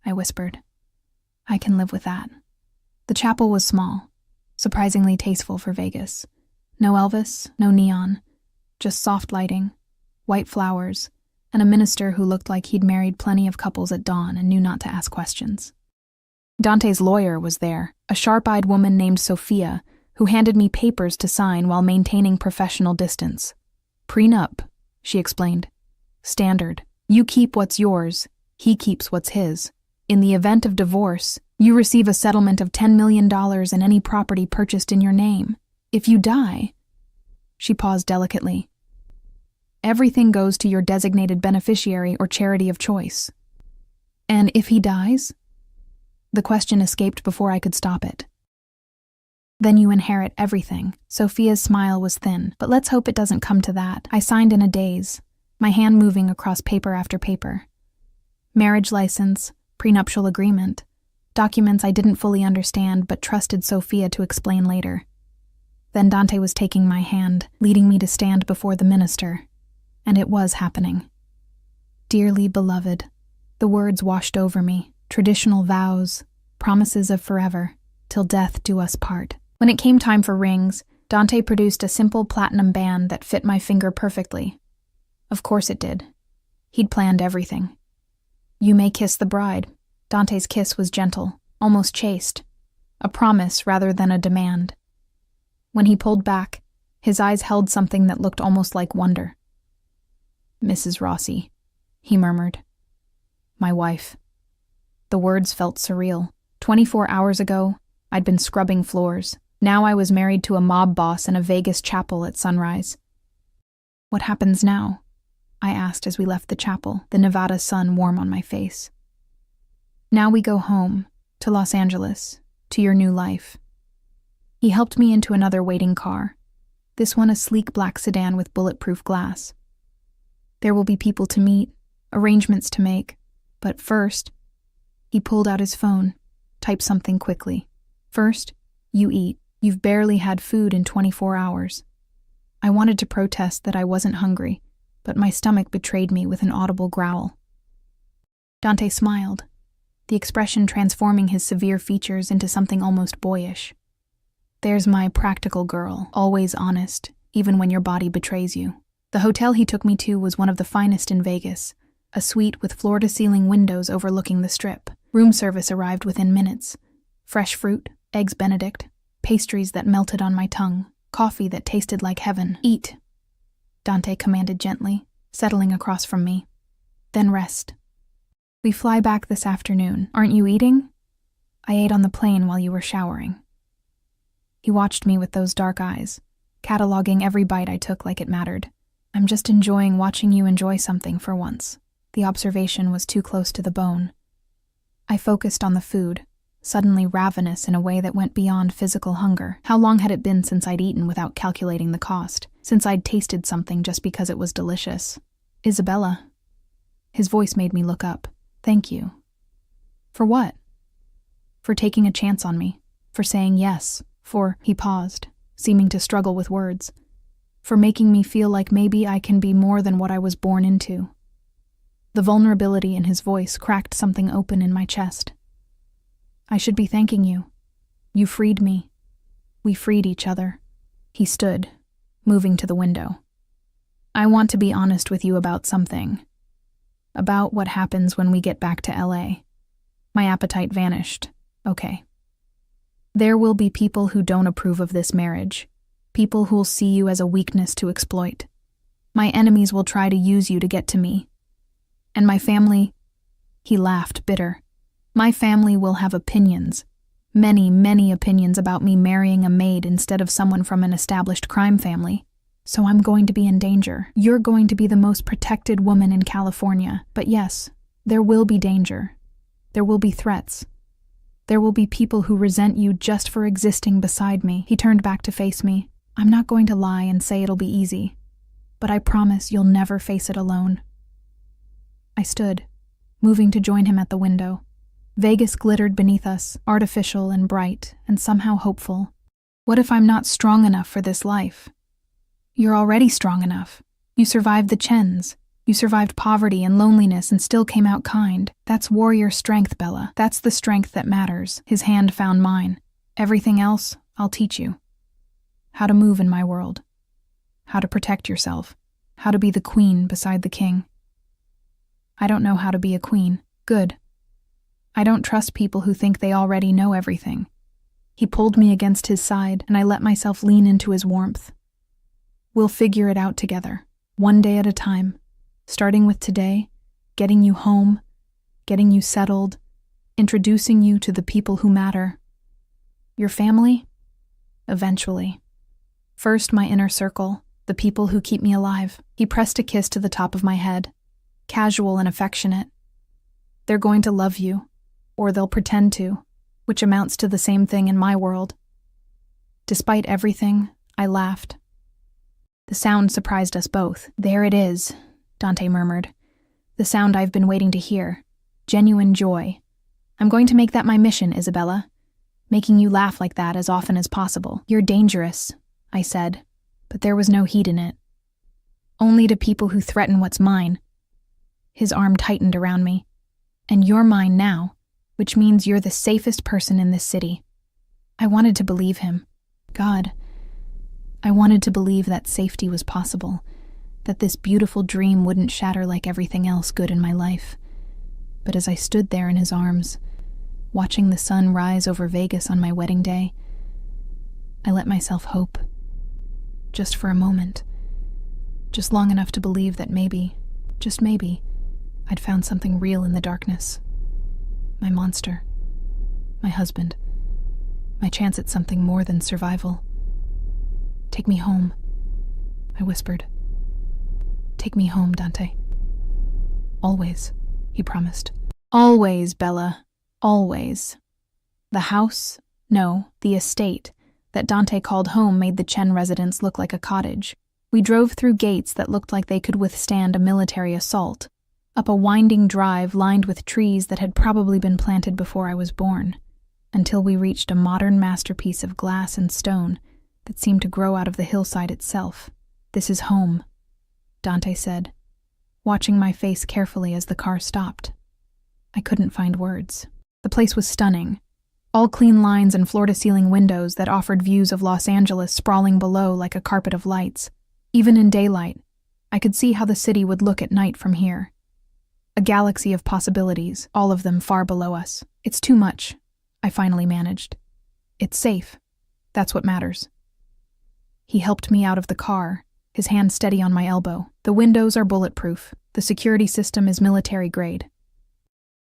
I whispered. "I can live with that." The chapel was small, surprisingly tasteful for Vegas. No Elvis, no neon, just soft lighting, white flowers, and a minister who looked like he'd married plenty of couples at dawn and knew not to ask questions. Dante's lawyer was there, a sharp-eyed woman named Sophia, who handed me papers to sign while maintaining professional distance. "Prenup," she explained. "Standard. You keep what's yours, he keeps what's his. In the event of divorce, you receive a settlement of $10 million and any property purchased in your name. If you die..." She paused delicately. "Everything goes to your designated beneficiary or charity of choice." "And if he dies?" The question escaped before I could stop it. "Then you inherit everything." Sophia's smile was thin, but let's hope it doesn't come to that. I signed in a daze, my hand moving across paper after paper. Marriage license, prenuptial agreement, documents I didn't fully understand but trusted Sophia to explain later. Then Dante was taking my hand, leading me to stand before the minister. And it was happening. "Dearly beloved," the words washed over me. Traditional vows, promises of forever, till death do us part. When it came time for rings, Dante produced a simple platinum band that fit my finger perfectly. Of course it did. He'd planned everything. "You may kiss the bride." Dante's kiss was gentle, almost chaste, a promise rather than a demand. When he pulled back, his eyes held something that looked almost like wonder. "Mrs. Rossi," he murmured. "My wife." The words felt surreal. 24 hours ago, I'd been scrubbing floors. Now I was married to a mob boss in a Vegas chapel at sunrise. "What happens now?" I asked as we left the chapel, the Nevada sun warm on my face. "Now we go home, to Los Angeles, to your new life." He helped me into another waiting car, this one a sleek black sedan with bulletproof glass. "There will be people to meet, arrangements to make. But first, he pulled out his phone, typed something quickly. First, you eat. You've barely had food in 24 hours. I wanted to protest that I wasn't hungry, but my stomach betrayed me with an audible growl. Dante smiled, the expression transforming his severe features into something almost boyish. There's my practical girl, always honest, even when your body betrays you. The hotel he took me to was one of the finest in Vegas, a suite with floor-to-ceiling windows overlooking the Strip. Room service arrived within minutes. Fresh fruit, eggs Benedict, pastries that melted on my tongue, coffee that tasted like heaven. Eat, Dante commanded gently, settling across from me. Then rest. We fly back this afternoon. Aren't you eating? I ate on the plane while you were showering. He watched me with those dark eyes, cataloging every bite I took like it mattered. I'm just enjoying watching you enjoy something for once. The observation was too close to the bone. I focused on the food, suddenly ravenous in a way that went beyond physical hunger. How long had it been since I'd eaten without calculating the cost, since I'd tasted something just because it was delicious? Isabella. His voice made me look up. Thank you. For what? For taking a chance on me. For saying yes. He paused, seeming to struggle with words. For making me feel like maybe I can be more than what I was born into. The vulnerability in his voice cracked something open in my chest. I should be thanking you. You freed me. We freed each other. He stood, moving to the window. I want to be honest with you about something. About what happens when we get back to LA. My appetite vanished. Okay. There will be people who don't approve of this marriage. People who'll see you as a weakness to exploit. My enemies will try to use you to get to me. And my family, he laughed, bitter. My family will have opinions. Many, many opinions about me marrying a maid instead of someone from an established crime family. So I'm going to be in danger. You're going to be the most protected woman in California. But yes, there will be danger. There will be threats. There will be people who resent you just for existing beside me. He turned back to face me. I'm not going to lie and say it'll be easy, but I promise you'll never face it alone. I stood, moving to join him at the window. Vegas glittered beneath us, artificial and bright, and somehow hopeful. What if I'm not strong enough for this life? You're already strong enough. You survived the Chens. You survived poverty and loneliness and still came out kind. That's warrior strength, Bella. That's the strength that matters. His hand found mine. Everything else, I'll teach you. How to move in my world. How to protect yourself. How to be the queen beside the king. I don't know how to be a queen. Good. I don't trust people who think they already know everything. He pulled me against his side, and I let myself lean into his warmth. We'll figure it out together, one day at a time. Starting with today, getting you home, getting you settled, introducing you to the people who matter. Your family? Eventually. First, my inner circle, the people who keep me alive. He pressed a kiss to the top of my head, casual and affectionate. They're going to love you, or they'll pretend to, which amounts to the same thing in my world. Despite everything, I laughed. The sound surprised us both. There it is, Dante murmured. The sound I've been waiting to hear. Genuine joy. I'm going to make that my mission, Isabella. Making you laugh like that as often as possible. You're dangerous, I said, but there was no heat in it. Only to people who threaten what's mine. His arm tightened around me. And you're mine now, which means you're the safest person in this city. I wanted to believe him. God, I wanted to believe that safety was possible. That this beautiful dream wouldn't shatter like everything else good in my life. But as I stood there in his arms, watching the sun rise over Vegas on my wedding day, I let myself hope. Just for a moment. Just long enough to believe that maybe, just maybe, I'd found something real in the darkness. My monster. My husband. My chance at something more than survival. Take me home, I whispered. Take me home, Dante. Always, he promised. Always, Bella. Always. The house, no, the estate, that Dante called home made the Chen residence look like a cottage. We drove through gates that looked like they could withstand a military assault. up a winding drive lined with trees that had probably been planted before I was born, until we reached a modern masterpiece of glass and stone that seemed to grow out of the hillside itself. "This is home," Dante said, watching my face carefully as the car stopped. I couldn't find words. The place was stunning. All clean lines and floor-to-ceiling windows that offered views of Los Angeles sprawling below like a carpet of lights. Even in daylight, I could see how the city would look at night from here. A galaxy of possibilities, all of them far below us. "It's too much," I finally managed. "It's safe. That's what matters." He helped me out of the car, his hand steady on my elbow. "The windows are bulletproof. The security system is military grade.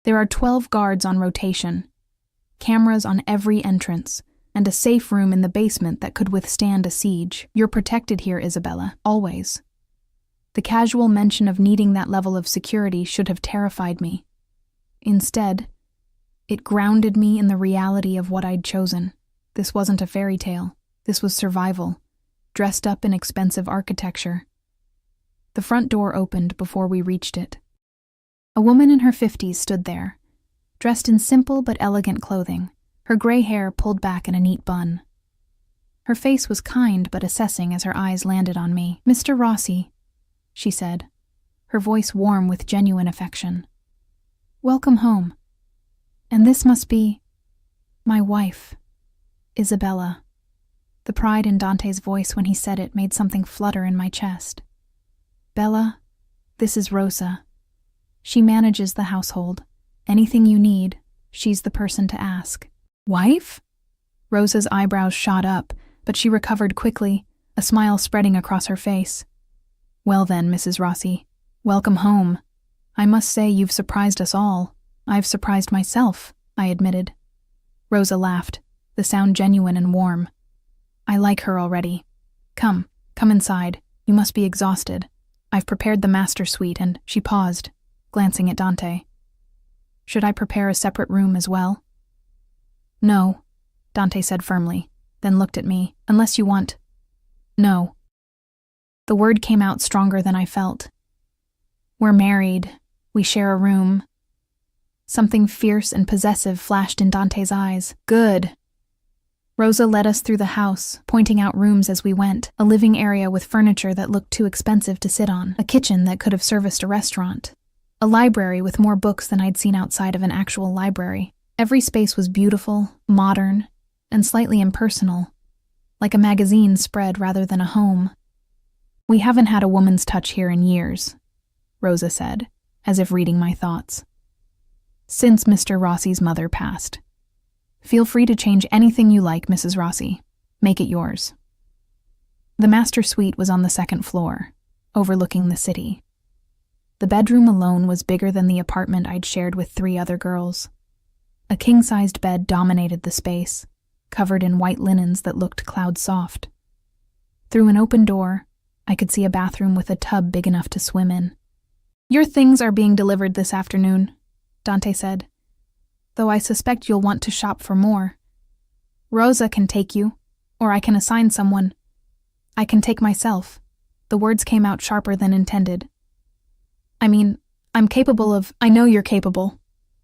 There are 12 guards on rotation, cameras on every entrance, and a safe room in the basement that could withstand a siege. You're protected here, Isabella, always." The casual mention of needing that level of security should have terrified me. Instead, it grounded me in the reality of what I'd chosen. This wasn't a fairy tale. This was survival, dressed up in expensive architecture. The front door opened before we reached it. A woman in her 50s stood there, dressed in simple but elegant clothing, her gray hair pulled back in a neat bun. Her face was kind but assessing as her eyes landed on me. "Mr. Rossi," she said, her voice warm with genuine affection. "Welcome home. And this must be my wife, Isabella." The pride in Dante's voice when he said it made something flutter in my chest. "Bella, this is Rosa. She manages the household. Anything you need, she's the person to ask." "Wife?" Rosa's eyebrows shot up, but she recovered quickly, a smile spreading across her face. "Well then, Mrs. Rossi, welcome home. I must say you've surprised us all. I've surprised myself," I admitted. Rosa laughed, the sound genuine and warm. "I like her already. Come inside. You must be exhausted. I've prepared the master suite," and she paused, glancing at Dante. "Should I prepare a separate room as well?" "No," Dante said firmly, then looked at me. "Unless you want." "No." The word came out stronger than I felt. "We're married. We share a room." Something fierce and possessive flashed in Dante's eyes. "Good." Rosa led us through the house, pointing out rooms as we went, a living area with furniture that looked too expensive to sit on, a kitchen that could have serviced a restaurant, a library with more books than I'd seen outside of an actual library. Every space was beautiful, modern, and slightly impersonal, like a magazine spread rather than a home. "We haven't had a woman's touch here in years," Rosa said, as if reading my thoughts. "Since Mr. Rossi's mother passed. Feel free to change anything you like, Mrs. Rossi. Make it yours." The master suite was on the second floor, overlooking the city. The bedroom alone was bigger than the apartment I'd shared with 3 other girls. A king-sized bed dominated the space, covered in white linens that looked cloud-soft. Through an open door, I could see a bathroom with a tub big enough to swim in. "Your things are being delivered this afternoon," Dante said, "though I suspect you'll want to shop for more. Rosa can take you, or I can assign someone. I can take myself." The words came out sharper than intended. "I mean, I'm capable of—" "I know you're capable."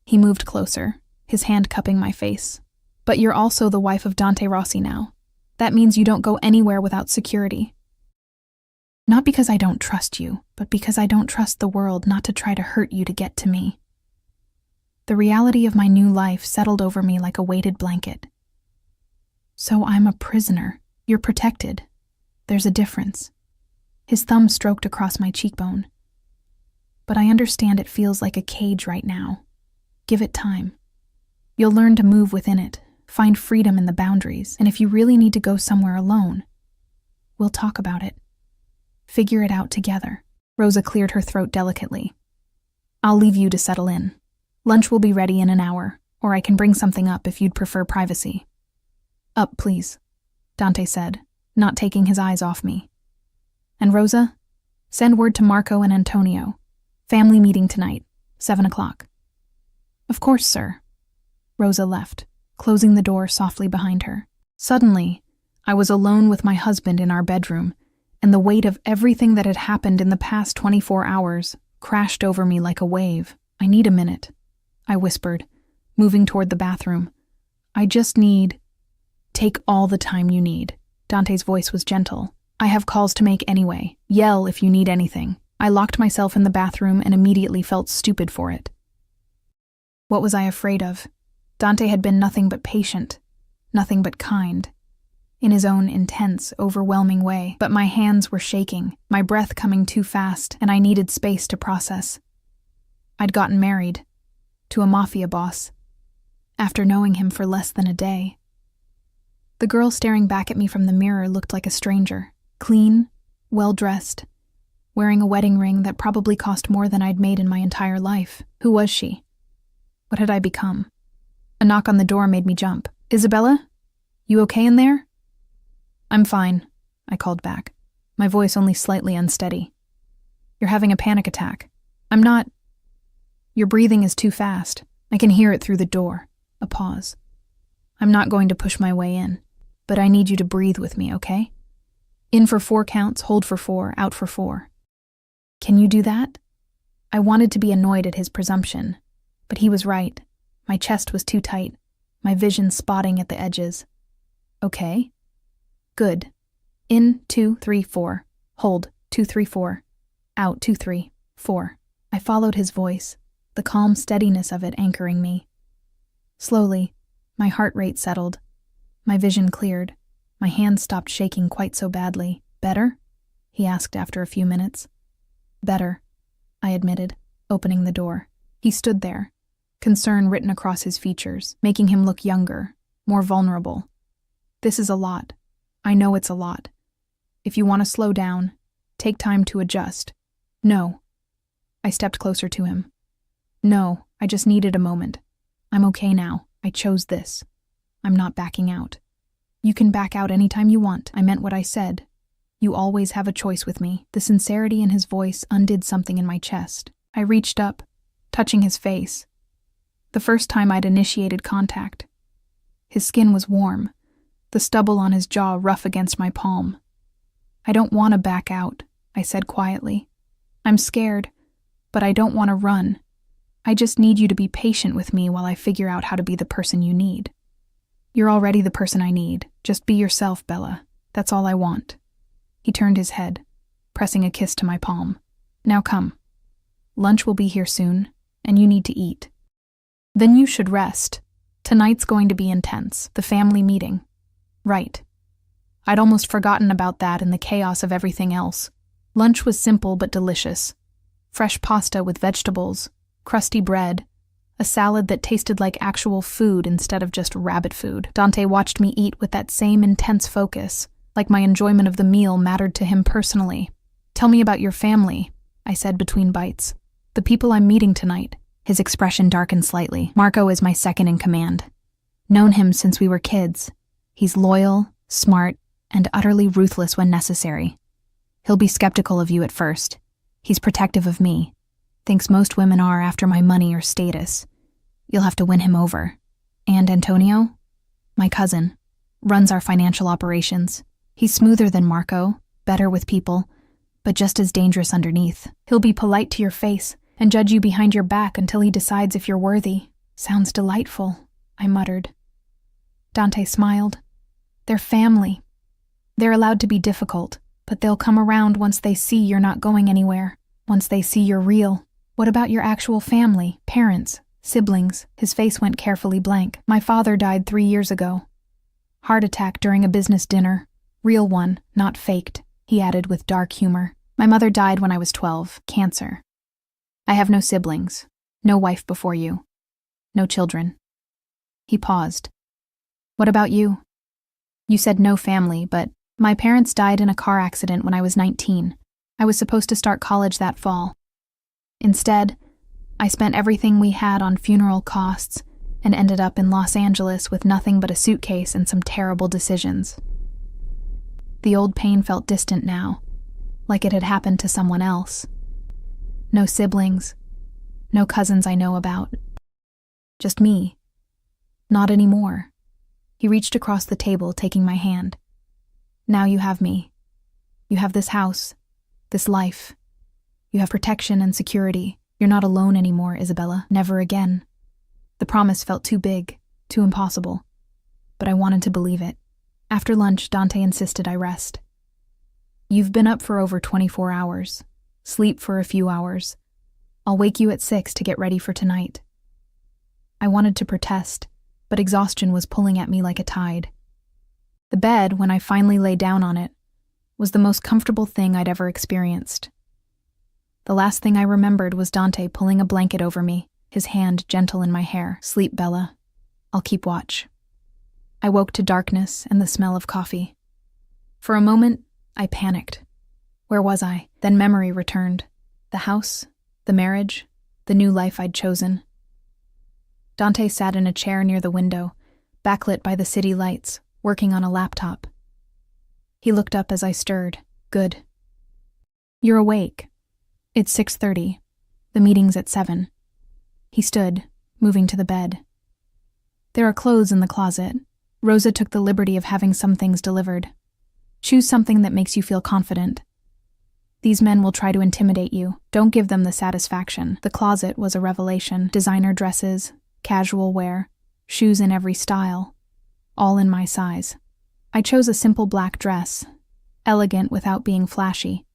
He moved closer, his hand cupping my face. "But you're also the wife of Dante Rossi now. That means you don't go anywhere without security. Not because I don't trust you, but because I don't trust the world not to try to hurt you to get to me." The reality of my new life settled over me like a weighted blanket. "So I'm a prisoner. You're protected. There's a difference." His thumb stroked across my cheekbone. "But I understand it feels like a cage right now. Give it time. You'll learn to move within it, find freedom in the boundaries, and if you really need to go somewhere alone, we'll talk about it. Figure it out together." Rosa cleared her throat delicately. "I'll leave you to settle in. Lunch will be ready in an hour, or I can bring something up if you'd prefer privacy." "Up, please," Dante said, not taking his eyes off me. "And Rosa, send word to Marco and Antonio. Family meeting tonight, 7 o'clock. "Of course, sir." Rosa left, closing the door softly behind her. Suddenly, I was alone with my husband in our bedroom, and the weight of everything that had happened in the past 24 hours crashed over me like a wave. I need a minute, I whispered, moving toward the bathroom. I just need... Take all the time you need. Dante's voice was gentle. I have calls to make anyway. Yell if you need anything. I locked myself in the bathroom and immediately felt stupid for it. What was I afraid of? Dante had been nothing but patient, nothing but kind, in his own intense, overwhelming way. But my hands were shaking, my breath coming too fast, and I needed space to process. I'd gotten married, to a mafia boss, after knowing him for less than a day. The girl staring back at me from the mirror looked like a stranger, clean, well-dressed, wearing a wedding ring that probably cost more than I'd made in my entire life. Who was she? What had I become? A knock on the door made me jump. Isabella? You okay in there? I'm fine, I called back, my voice only slightly unsteady. You're having a panic attack. I'm not... Your breathing is too fast. I can hear it through the door. A pause. I'm not going to push my way in, but I need you to breathe with me, okay? In for 4 counts, hold for 4, out for 4. Can you do that? I wanted to be annoyed at his presumption, but he was right. My chest was too tight, my vision spotting at the edges. Okay. Good. In, 2, 3, 4. Hold, 2, 3, 4. Out, 2, 3, 4. I followed his voice, the calm steadiness of it anchoring me. Slowly, my heart rate settled. My vision cleared. My hands stopped shaking quite so badly. Better? He asked after a few minutes. Better, I admitted, opening the door. He stood there, concern written across his features, making him look younger, more vulnerable. This is a lot. I know it's a lot. If you want to slow down, take time to adjust. No. I stepped closer to him. No, I just needed a moment. I'm okay now. I chose this. I'm not backing out. You can back out anytime you want. I meant what I said. You always have a choice with me. The sincerity in his voice undid something in my chest. I reached up, touching his face. The first time I'd initiated contact. His skin was warm, the stubble on his jaw rough against my palm. I don't want to back out, I said quietly. I'm scared, but I don't want to run. I just need you to be patient with me while I figure out how to be the person you need. You're already the person I need. Just be yourself, Bella. That's all I want. He turned his head, pressing a kiss to my palm. Now come. Lunch will be here soon, and you need to eat. Then you should rest. Tonight's going to be intense. The family meeting. Right. I'd almost forgotten about that in the chaos of everything else. Lunch was simple but delicious. Fresh pasta with vegetables, crusty bread, a salad that tasted like actual food instead of just rabbit food. Dante watched me eat with that same intense focus, like my enjoyment of the meal mattered to him personally. Tell me about your family, I said between bites. The people I'm meeting tonight. His expression darkened slightly. Marco is my second in command. Known him since we were kids. He's loyal, smart, and utterly ruthless when necessary. He'll be skeptical of you at first. He's protective of me. Thinks most women are after my money or status. You'll have to win him over. And Antonio, my cousin, runs our financial operations. He's smoother than Marco, better with people, but just as dangerous underneath. He'll be polite to your face and judge you behind your back until he decides if you're worthy. Sounds delightful, I muttered. Dante smiled. They're family. They're allowed to be difficult, but they'll come around once they see you're not going anywhere, once they see you're real. What about your actual family, parents, siblings? His face went carefully blank. My father died 3 years ago. Heart attack during a business dinner. Real one, not faked, he added with dark humor. My mother died when I was 12, cancer. I have no siblings, no wife before you, no children. He paused. What about you? You said no family, but my parents died in a car accident when I was 19. I was supposed to start college that fall. Instead, I spent everything we had on funeral costs and ended up in Los Angeles with nothing but a suitcase and some terrible decisions. The old pain felt distant now, like it had happened to someone else. No siblings, no cousins I know about. Just me. Not anymore. He reached across the table, taking my hand. Now you have me. You have this house, this life. You have protection and security. You're not alone anymore, Isabella. Never again. The promise felt too big, too impossible. But I wanted to believe it. After lunch, Dante insisted I rest. You've been up for over 24 hours. Sleep for a few hours. I'll wake you at 6 to get ready for tonight. I wanted to protest, but exhaustion was pulling at me like a tide. The bed, when I finally lay down on it, was the most comfortable thing I'd ever experienced. The last thing I remembered was Dante pulling a blanket over me, his hand gentle in my hair. Sleep, Bella. I'll keep watch. I woke to darkness and the smell of coffee. For a moment, I panicked. Where was I? Then memory returned. The house, the marriage, the new life I'd chosen. Dante sat in a chair near the window, backlit by the city lights, working on a laptop. He looked up as I stirred. Good. You're awake. It's 6:30. The meeting's at 7. He stood, moving to the bed. There are clothes in the closet. Rosa took the liberty of having some things delivered. Choose something that makes you feel confident. These men will try to intimidate you. Don't give them the satisfaction. The closet was a revelation. Designer dresses, casual wear, shoes in every style, all in my size. I chose a simple black dress, elegant without being flashy,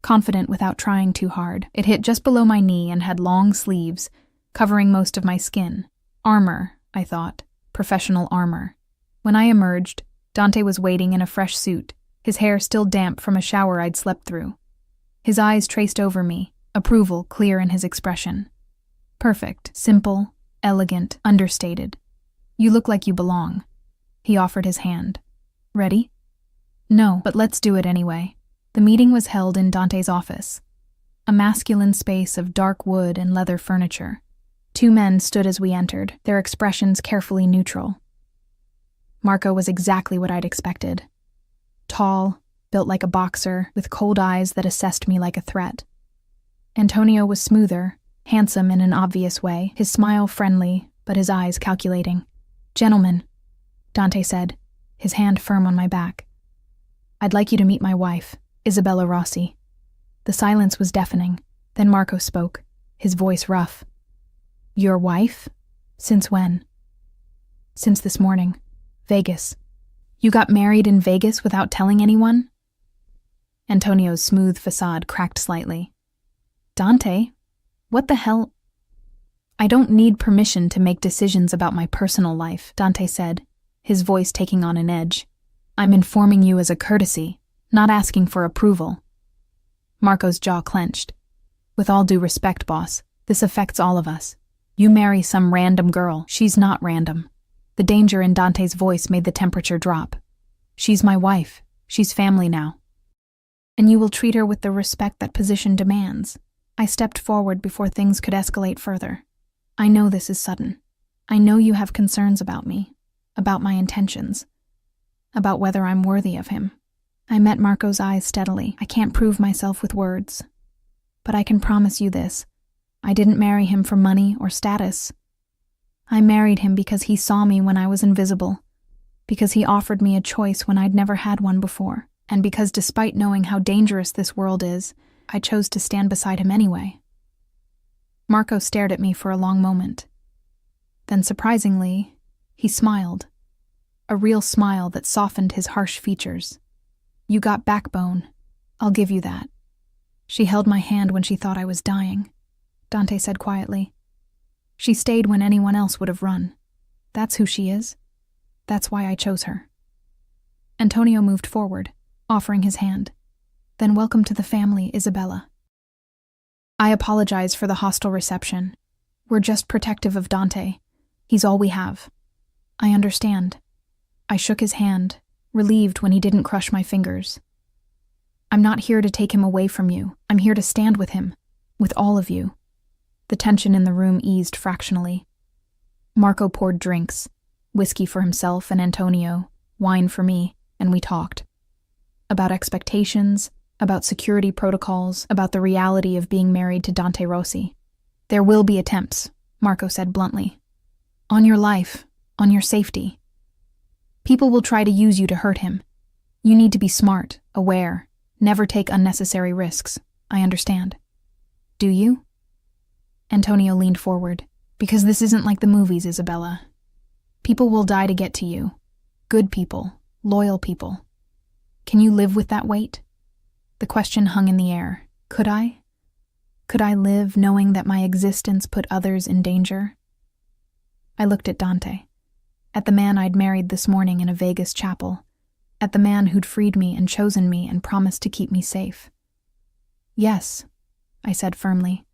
confident without trying too hard. It hit just below my knee and had long sleeves, covering most of my skin. Armor, I thought. Professional armor. When I emerged, Dante was waiting in a fresh suit, his hair still damp from a shower I'd slept through. His eyes traced over me, approval clear in his expression. Perfect, simple, elegant, understated. You look like you belong. He offered his hand. Ready? No, but let's do it anyway. The meeting was held in Dante's office, a masculine space of dark wood and leather furniture. 2 men stood as we entered, their expressions carefully neutral. Marco was exactly what I'd expected. Tall, built like a boxer, with cold eyes that assessed me like a threat. Antonio was smoother, handsome in an obvious way, his smile friendly, but his eyes calculating. Gentlemen, Dante said, his hand firm on my back. I'd like you to meet my wife, Isabella Rossi. The silence was deafening. Then Marco spoke, his voice rough. Your wife? Since when? Since this morning. Vegas. You got married in Vegas without telling anyone? Antonio's smooth facade cracked slightly. Dante, what the hell? I don't need permission to make decisions about my personal life, Dante said, his voice taking on an edge. I'm informing you as a courtesy, not asking for approval. Marco's jaw clenched. With all due respect, boss, this affects all of us. You marry some random girl. She's not random. The danger in Dante's voice made the temperature drop. She's my wife. She's family now. And you will treat her with the respect that position demands. I stepped forward before things could escalate further. I know this is sudden. I know you have concerns about me, about my intentions, about whether I'm worthy of him. I met Marco's eyes steadily. I can't prove myself with words. But I can promise you this. I didn't marry him for money or status. I married him because he saw me when I was invisible, because he offered me a choice when I'd never had one before, and because despite knowing how dangerous this world is, I chose to stand beside him anyway. Marco stared at me for a long moment. Then, surprisingly, he smiled. A real smile that softened his harsh features. You got backbone. I'll give you that. She held my hand when she thought I was dying, Dante said quietly. She stayed when anyone else would have run. That's who she is. That's why I chose her. Antonio moved forward, offering his hand. Then welcome to the family, Isabella. I apologize for the hostile reception. We're just protective of Dante. He's all we have. I understand. I shook his hand, relieved when he didn't crush my fingers. I'm not here to take him away from you. I'm here to stand with him, with all of you. The tension in the room eased fractionally. Marco poured drinks, whiskey for himself and Antonio, wine for me, and we talked. About expectations, about security protocols, about the reality of being married to Dante Rossi. There will be attempts, Marco said bluntly. On your life, on your safety. People will try to use you to hurt him. You need to be smart, aware, never take unnecessary risks. I understand. Do you? Antonio leaned forward. Because this isn't like the movies, Isabella. People will die to get to you. Good people, loyal people. Can you live with that weight? The question hung in the air. Could I? Could I live knowing that my existence put others in danger? I looked at Dante, at the man I'd married this morning in a Vegas chapel, at the man who'd freed me and chosen me and promised to keep me safe. Yes, I said firmly.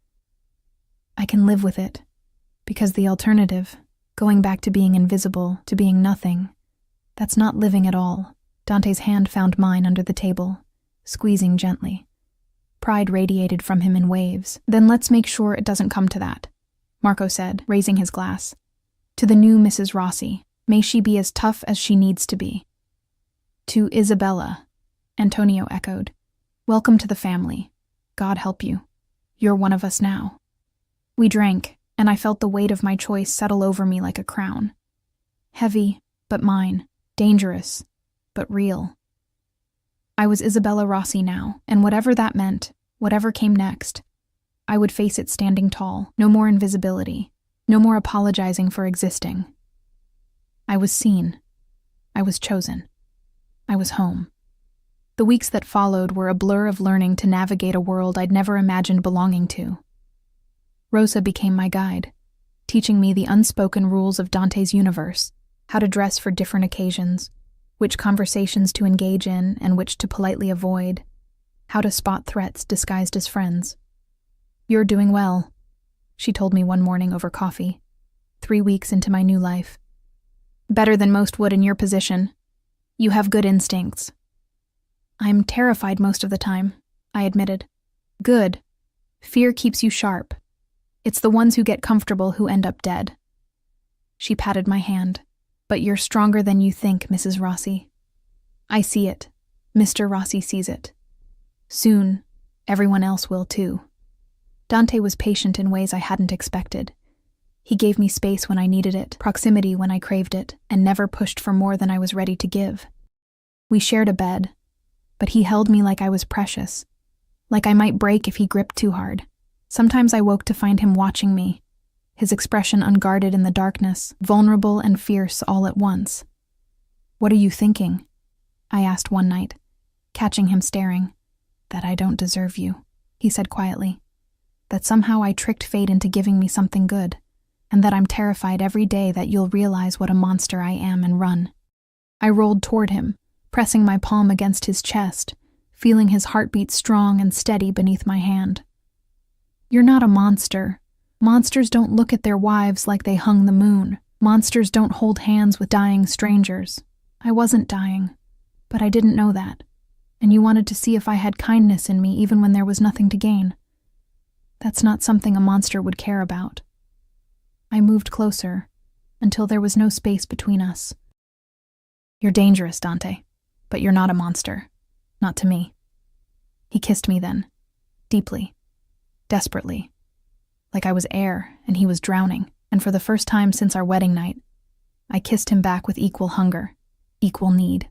I can live with it, because the alternative, going back to being invisible, to being nothing, that's not living at all. Dante's hand found mine under the table, squeezing gently. Pride radiated from him in waves. Then let's make sure it doesn't come to that, Marco said, raising his glass. To the new Mrs. Rossi, may she be as tough as she needs to be. To Isabella, Antonio echoed. Welcome to the family. God help you. You're one of us now. We drank, and I felt the weight of my choice settle over me like a crown. Heavy, but mine. Dangerous, but real. I was Isabella Rossi now, and whatever that meant, whatever came next, I would face it standing tall. No more invisibility. No more apologizing for existing. I was seen. I was chosen. I was home. The weeks that followed were a blur of learning to navigate a world I'd never imagined belonging to. Rosa became my guide, teaching me the unspoken rules of Dante's universe, how to dress for different occasions, which conversations to engage in and which to politely avoid, how to spot threats disguised as friends. You're doing well, she told me one morning over coffee, 3 weeks into my new life. Better than most would in your position. You have good instincts. I'm terrified most of the time, I admitted. Good. Fear keeps you sharp. It's the ones who get comfortable who end up dead. She patted my hand. But you're stronger than you think, Mrs. Rossi. I see it. Mr. Rossi sees it. Soon, everyone else will too. Dante was patient in ways I hadn't expected. He gave me space when I needed it, proximity when I craved it, and never pushed for more than I was ready to give. We shared a bed, but he held me like I was precious, like I might break if he gripped too hard. Sometimes I woke to find him watching me, his expression unguarded in the darkness, vulnerable and fierce all at once. What are you thinking? I asked one night, catching him staring. That I don't deserve you, he said quietly. That somehow I tricked fate into giving me something good, and that I'm terrified every day that you'll realize what a monster I am and run. I rolled toward him, pressing my palm against his chest, feeling his heartbeat strong and steady beneath my hand. You're not a monster. Monsters don't look at their wives like they hung the moon. Monsters don't hold hands with dying strangers. I wasn't dying, but I didn't know that. And you wanted to see if I had kindness in me even when there was nothing to gain. That's not something a monster would care about. I moved closer, until there was no space between us. You're dangerous, Dante, but you're not a monster. Not to me. He kissed me then, deeply, desperately, like I was air and he was drowning, and for the first time since our wedding night, I kissed him back with equal hunger, equal need.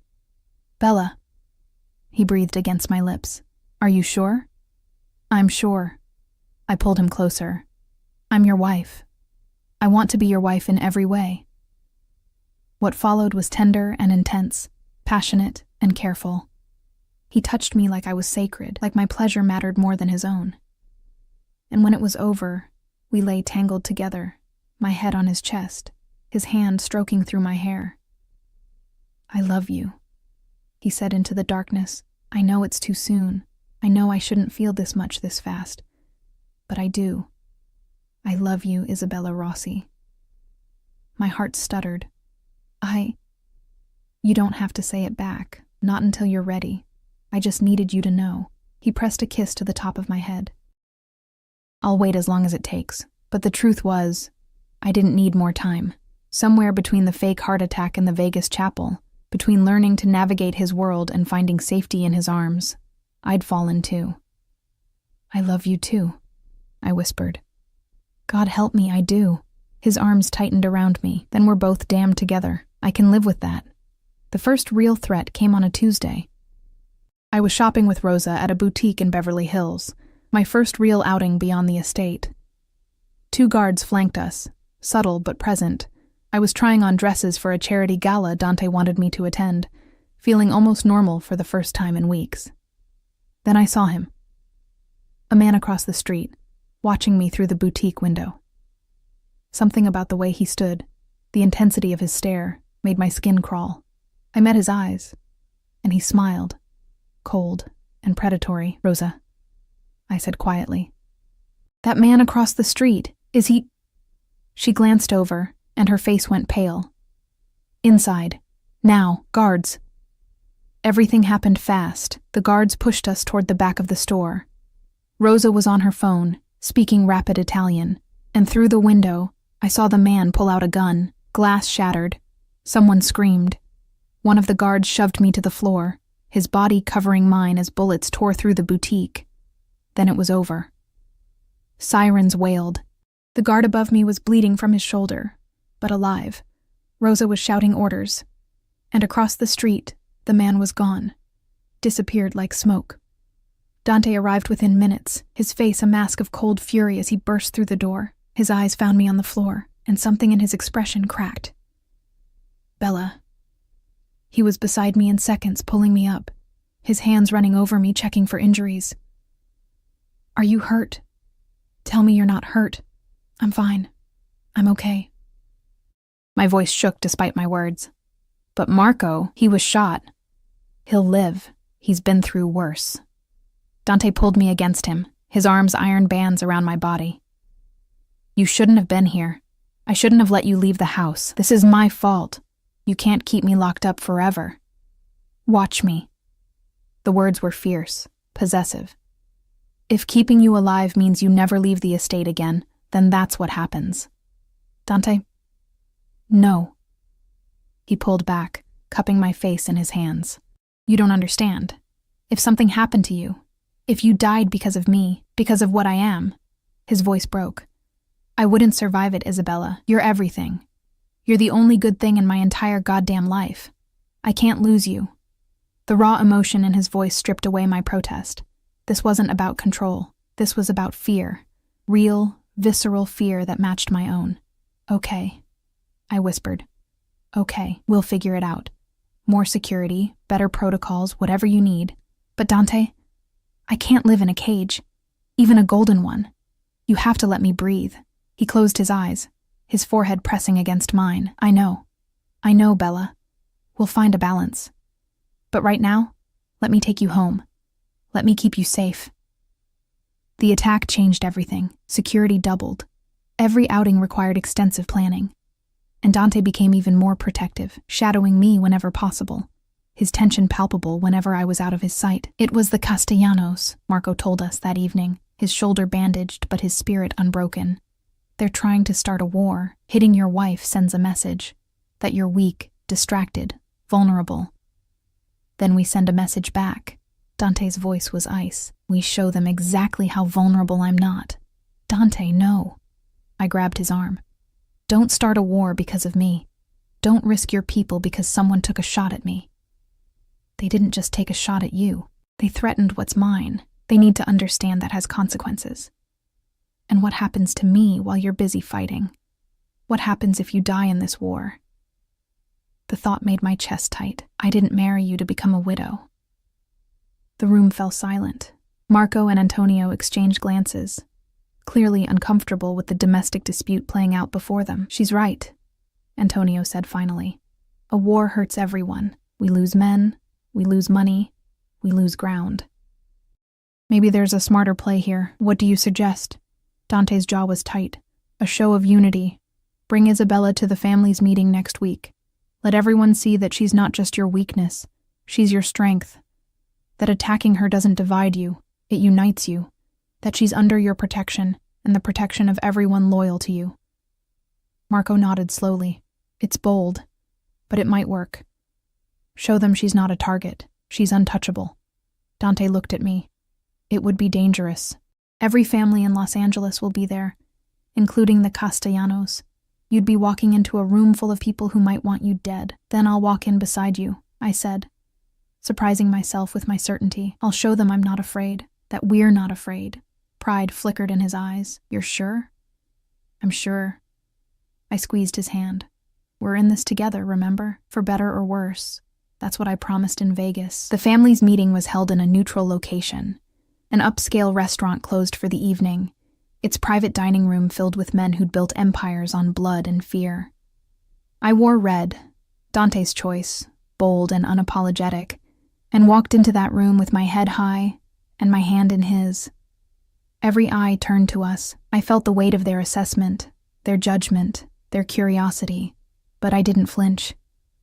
Bella, he breathed against my lips. Are you sure? I'm sure. I pulled him closer. I'm your wife. I want to be your wife in every way. What followed was tender and intense, passionate and careful. He touched me like I was sacred, like my pleasure mattered more than his own. And when it was over, we lay tangled together, my head on his chest, his hand stroking through my hair. I love you, he said into the darkness. I know it's too soon. I know I shouldn't feel this much this fast. But I do. I love you, Isabella Rossi. My heart stuttered. You don't have to say it back, not until you're ready. I just needed you to know. He pressed a kiss to the top of my head. I'll wait as long as it takes. But the truth was, I didn't need more time. Somewhere between the fake heart attack and the Vegas chapel, between learning to navigate his world and finding safety in his arms, I'd fallen too. I love you too, I whispered. God help me, I do. His arms tightened around me, then we're both damned together. I can live with that. The first real threat came on a Tuesday. I was shopping with Rosa at a boutique in Beverly Hills, My first real outing beyond the estate. 2 guards flanked us, subtle but present. I was trying on dresses for a charity gala Dante wanted me to attend, feeling almost normal for the first time in weeks. Then I saw him. A man across the street, watching me through the boutique window. Something about the way he stood, the intensity of his stare, made my skin crawl. I met his eyes, and he smiled, cold and predatory. "Rosa," I said quietly. "That man across the street, is he—" She glanced over, and her face went pale. "Inside. Now, guards." Everything happened fast. The guards pushed us toward the back of the store. Rosa was on her phone, speaking rapid Italian, and through the window, I saw the man pull out a gun. Glass shattered. Someone screamed. One of the guards shoved me to the floor, his body covering mine as bullets tore through the boutique. Then it was over. Sirens wailed. The guard above me was bleeding from his shoulder, but alive. Rosa was shouting orders. And across the street, the man was gone. Disappeared like smoke. Dante arrived within minutes, his face a mask of cold fury as he burst through the door. His eyes found me on the floor, and something in his expression cracked. "Bella." He was beside me in seconds, pulling me up, his hands running over me, checking for injuries. "Are you hurt? Tell me you're not hurt. I'm fine. I'm okay." My voice shook despite my words. "But Marco, he was shot. He'll live. He's been through worse." Dante pulled me against him, his arms iron bands around my body. "You shouldn't have been here. I shouldn't have let you leave the house. This is my fault. You can't keep me locked up forever. Watch me." The words were fierce, possessive. "If keeping you alive means you never leave the estate again, then that's what happens." "Dante?" "No." He pulled back, cupping my face in his hands. "You don't understand. If something happened to you, if you died because of me, because of what I am," his voice broke, "I wouldn't survive it, Isabella. You're everything. You're the only good thing in my entire goddamn life. I can't lose you." The raw emotion in his voice stripped away my protest. This wasn't about control. This was about fear. Real, visceral fear that matched my own. "Okay," I whispered. "Okay, we'll figure it out. More security, better protocols, whatever you need. But Dante, I can't live in a cage. Even a golden one. You have to let me breathe." He closed his eyes, his forehead pressing against mine. I know, Bella. We'll find a balance. But right now, let me take you home. Let me keep you safe." The attack changed everything. Security doubled. Every outing required extensive planning. And Dante became even more protective, shadowing me whenever possible, his tension palpable whenever I was out of his sight. "It was the Castellanos," Marco told us that evening, his shoulder bandaged but his spirit unbroken. "They're trying to start a war. Hitting your wife sends a message that you're weak, distracted, vulnerable. Then we send a message back." Dante's voice was ice. "We show them exactly how vulnerable I'm not." "Dante, no." I grabbed his arm. "Don't start a war because of me. Don't risk your people because someone took a shot at me." "They didn't just take a shot at you. They threatened what's mine. They need to understand that has consequences. And what happens to me while you're busy fighting? What happens if you die in this war?" The thought made my chest tight. I didn't marry you to become a widow. The room fell silent. Marco and Antonio exchanged glances, clearly uncomfortable with the domestic dispute playing out before them. "She's right," Antonio said finally. "A war hurts everyone. We lose men, we lose money, we lose ground." "Maybe there's a smarter play here. What do you suggest?" Dante's jaw was tight. "A show of unity. Bring Isabella to the family's meeting next week. Let everyone see that she's not just your weakness, she's your strength. That attacking her doesn't divide you, it unites you. That she's under your protection and the protection of everyone loyal to you." Marco nodded slowly. "It's bold, but it might work. Show them she's not a target, she's untouchable." Dante looked at me. "It would be dangerous. Every family in Los Angeles will be there, including the Castellanos. You'd be walking into a room full of people who might want you dead. Then I'll walk in beside you," I said, surprising myself with my certainty. "I'll show them I'm not afraid, that we're not afraid, Pride flickered in his eyes. "You're sure?" "I'm sure." I squeezed his hand. "We're in this together, remember? For better or worse. That's what I promised in Vegas." The family's meeting was held in a neutral location. An upscale restaurant closed for the evening, its private dining room filled with men who'd built empires on blood and fear. I wore red, Dante's choice, bold and unapologetic, and walked into that room with my head high and my hand in his. Every eye turned to us. I felt the weight of their assessment, their judgment, their curiosity, but I didn't flinch.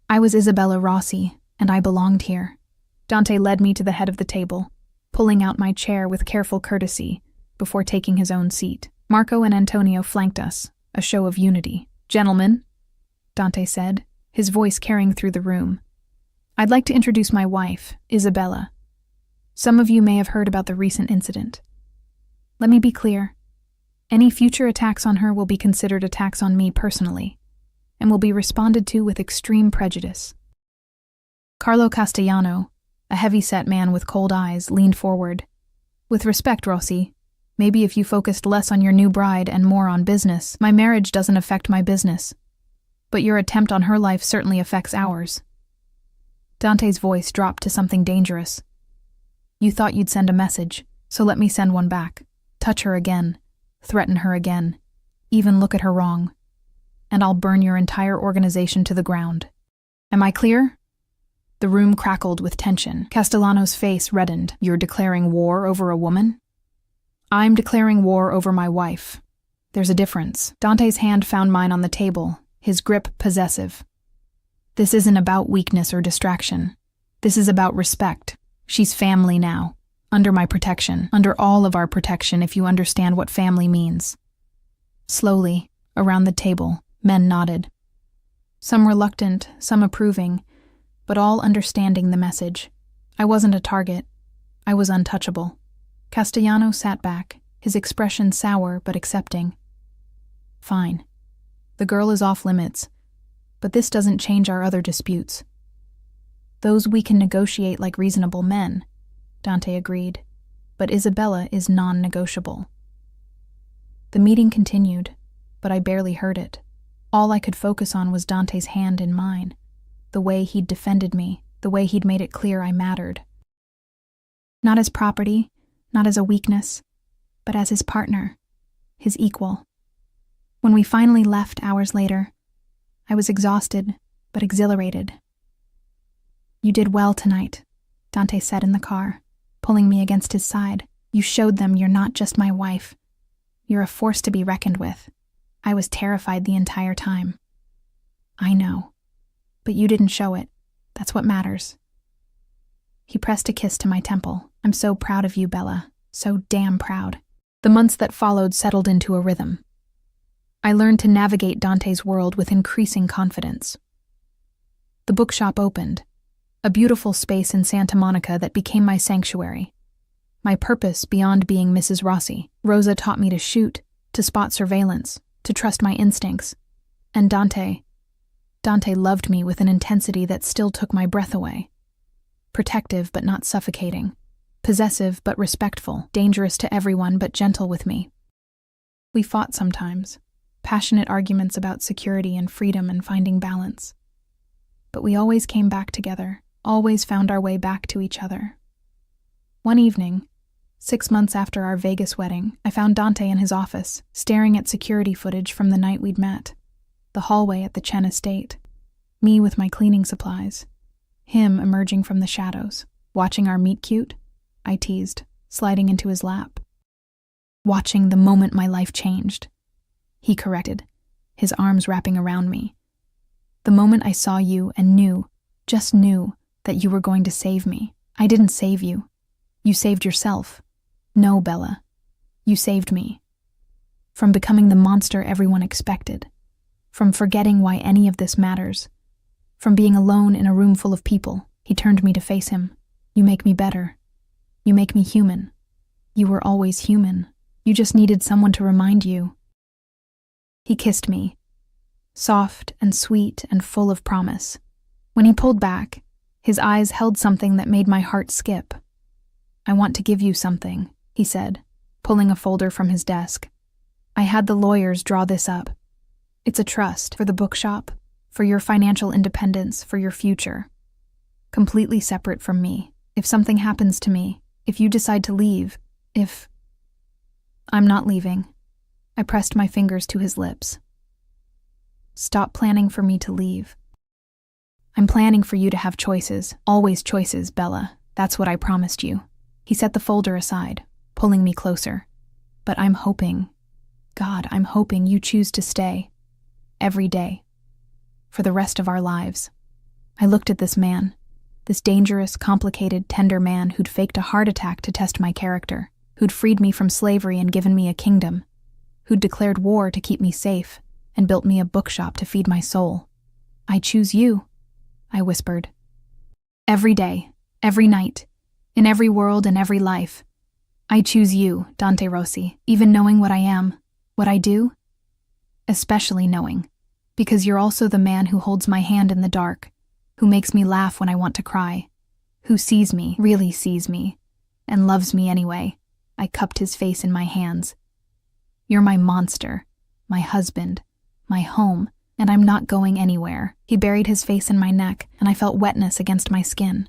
I was Isabella Rossi, and I belonged here. Dante led me to the head of the table, pulling out my chair with careful courtesy before taking his own seat. Marco and Antonio flanked us, a show of unity. "Gentlemen," Dante said, his voice carrying through the room, "I'd like to introduce my wife, Isabella. Some of you may have heard about the recent incident. Let me be clear. Any future attacks on her will be considered attacks on me personally, and will be responded to with extreme prejudice." Carlo Castellano, a heavy-set man with cold eyes, leaned forward. "With respect, Rossi, maybe if you focused less on your new bride and more on business. My marriage doesn't affect my business, but your attempt on her life certainly affects ours." Dante's voice dropped to something dangerous. "You thought you'd send a message, so let me send one back. Touch her again, threaten her again, even look at her wrong, and I'll burn your entire organization to the ground. Am I clear?" The room crackled with tension. Castellano's face reddened. "You're declaring war over a woman?" "I'm declaring war over my wife. There's a difference." Dante's hand found mine on the table, his grip possessive. "This isn't about weakness or distraction. This is about respect. She's family now. Under my protection. Under all of our protection, if you understand what family means." Slowly, around the table, men nodded. Some reluctant, some approving, but all understanding the message. I wasn't a target. I was untouchable. Castellano sat back, his expression sour but accepting. "Fine. The girl is off limits, but this doesn't change our other disputes. Those we can negotiate like reasonable men," Dante agreed, "but Isabella is non-negotiable." The meeting continued, but I barely heard it. All I could focus on was Dante's hand in mine, the way he'd defended me, the way he'd made it clear I mattered. Not as property, not as a weakness, but as his partner, his equal. When we finally left hours later, I was exhausted, but exhilarated. "You did well tonight," Dante said in the car, pulling me against his side. "You showed them you're not just my wife. You're a force to be reckoned with. I was terrified the entire time." "I know. But you didn't show it. That's what matters." He pressed a kiss to my temple. "I'm so proud of you, Bella. So damn proud." The months that followed settled into a rhythm. I learned to navigate Dante's world with increasing confidence. The bookshop opened, a beautiful space in Santa Monica that became my sanctuary. My purpose beyond being Mrs. Rossi. Rosa taught me to shoot, to spot surveillance, to trust my instincts. And Dante loved me with an intensity that still took my breath away. Protective but not suffocating. Possessive but respectful. Dangerous to everyone but gentle with me. We fought sometimes. Passionate arguments about security and freedom and finding balance. But we always came back together, always found our way back to each other. One evening, 6 months after our Vegas wedding, I found Dante in his office, staring at security footage from the night we'd met. The hallway at the Chen estate. Me with my cleaning supplies. Him emerging from the shadows. Watching our meet cute? I teased, sliding into his lap. Watching the moment my life changed. He corrected, his arms wrapping around me. The moment I saw you and knew, just knew, that you were going to save me. I didn't save you. You saved yourself. No, Bella. You saved me. From becoming the monster everyone expected. From forgetting why any of this matters. From being alone in a room full of people. He turned me to face him. You make me better. You make me human. You were always human. You just needed someone to remind you. He kissed me, soft and sweet and full of promise. When he pulled back, his eyes held something that made my heart skip. I want to give you something, he said, pulling a folder from his desk. "I had the lawyers draw this up. It's a trust for the bookshop, for your financial independence, for your future. Completely separate from me. If something happens to me, if you decide to leave, if..." "I'm not leaving." I pressed my fingers to his lips. "Stop planning for me to leave. I'm planning for you to have choices, always choices, Bella. That's what I promised you." He set the folder aside, pulling me closer. "But I'm hoping, God, I'm hoping you choose to stay. Every day. For the rest of our lives." I looked at this man, this dangerous, complicated, tender man who'd faked a heart attack to test my character, who'd freed me from slavery and given me a kingdom, who'd declared war to keep me safe and built me a bookshop to feed my soul. "I choose you," I whispered. "Every day, every night, in every world and every life. I choose you, Dante Rossi, even knowing what I am, what I do. Especially knowing, because you're also the man who holds my hand in the dark, who makes me laugh when I want to cry, who sees me, really sees me, and loves me anyway." I cupped his face in my hands. "You're my monster, my husband, my home, and I'm not going anywhere." He buried his face in my neck, and I felt wetness against my skin.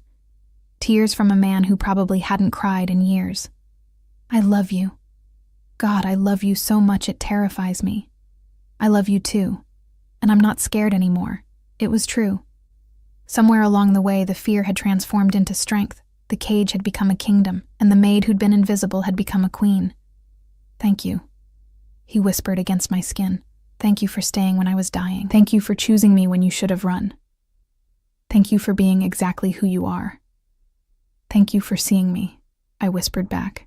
Tears from a man who probably hadn't cried in years. "I love you. God, I love you so much it terrifies me. I love you too, and I'm not scared anymore." It was true. Somewhere along the way, the fear had transformed into strength. The cage had become a kingdom, and the maid who'd been invisible had become a queen. "Thank you," he whispered against my skin. "Thank you for staying when I was dying. Thank you for choosing me when you should have run. Thank you for being exactly who you are. Thank you for seeing me," I whispered back.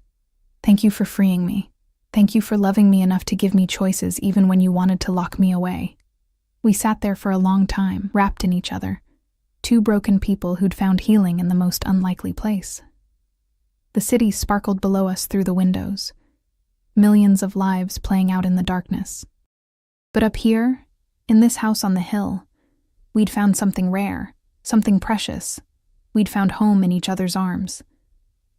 "Thank you for freeing me. Thank you for loving me enough to give me choices even when you wanted to lock me away." We sat there for a long time, wrapped in each other. Two broken people who'd found healing in the most unlikely place. The city sparkled below us through the windows. Millions of lives playing out in the darkness. But up here, in this house on the hill, we'd found something rare, something precious. We'd found home in each other's arms.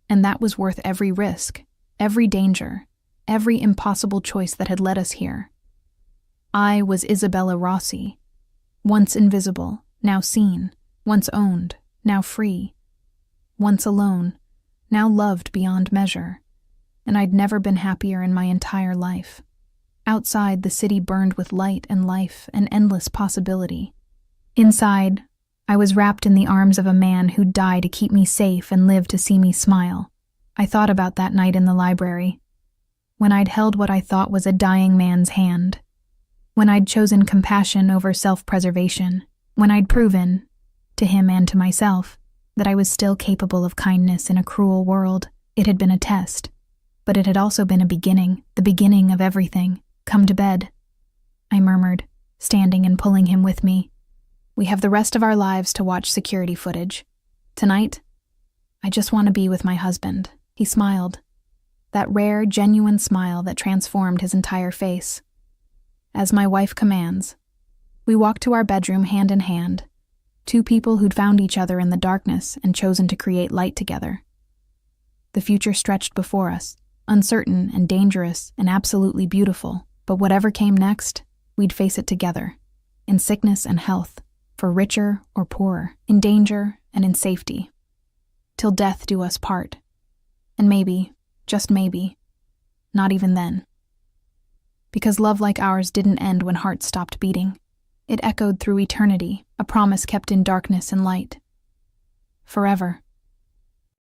And that was worth every risk, every danger, every impossible choice that had led us here. I was Isabella Rossi, once invisible, now seen, once owned, now free, once alone, now loved beyond measure, and I'd never been happier in my entire life. Outside, the city burned with light and life and endless possibility. Inside, I was wrapped in the arms of a man who'd die to keep me safe and live to see me smile. I thought about that night in the library, when I'd held what I thought was a dying man's hand, when I'd chosen compassion over self-preservation, when I'd proven, to him and to myself, that I was still capable of kindness in a cruel world. It had been a test, but it had also been a beginning, the beginning of everything. "Come to bed," I murmured, standing and pulling him with me. "We have the rest of our lives to watch security footage. Tonight, I just want to be with my husband." He smiled, that rare, genuine smile that transformed his entire face. "As my wife commands." We walked to our bedroom hand in hand, two people who'd found each other in the darkness and chosen to create light together. The future stretched before us, uncertain and dangerous and absolutely beautiful, but whatever came next, we'd face it together, in sickness and health, for richer or poorer, in danger and in safety, till death do us part. And maybe, just maybe, not even then. Because love like ours didn't end when hearts stopped beating. It echoed through eternity, a promise kept in darkness and light. Forever.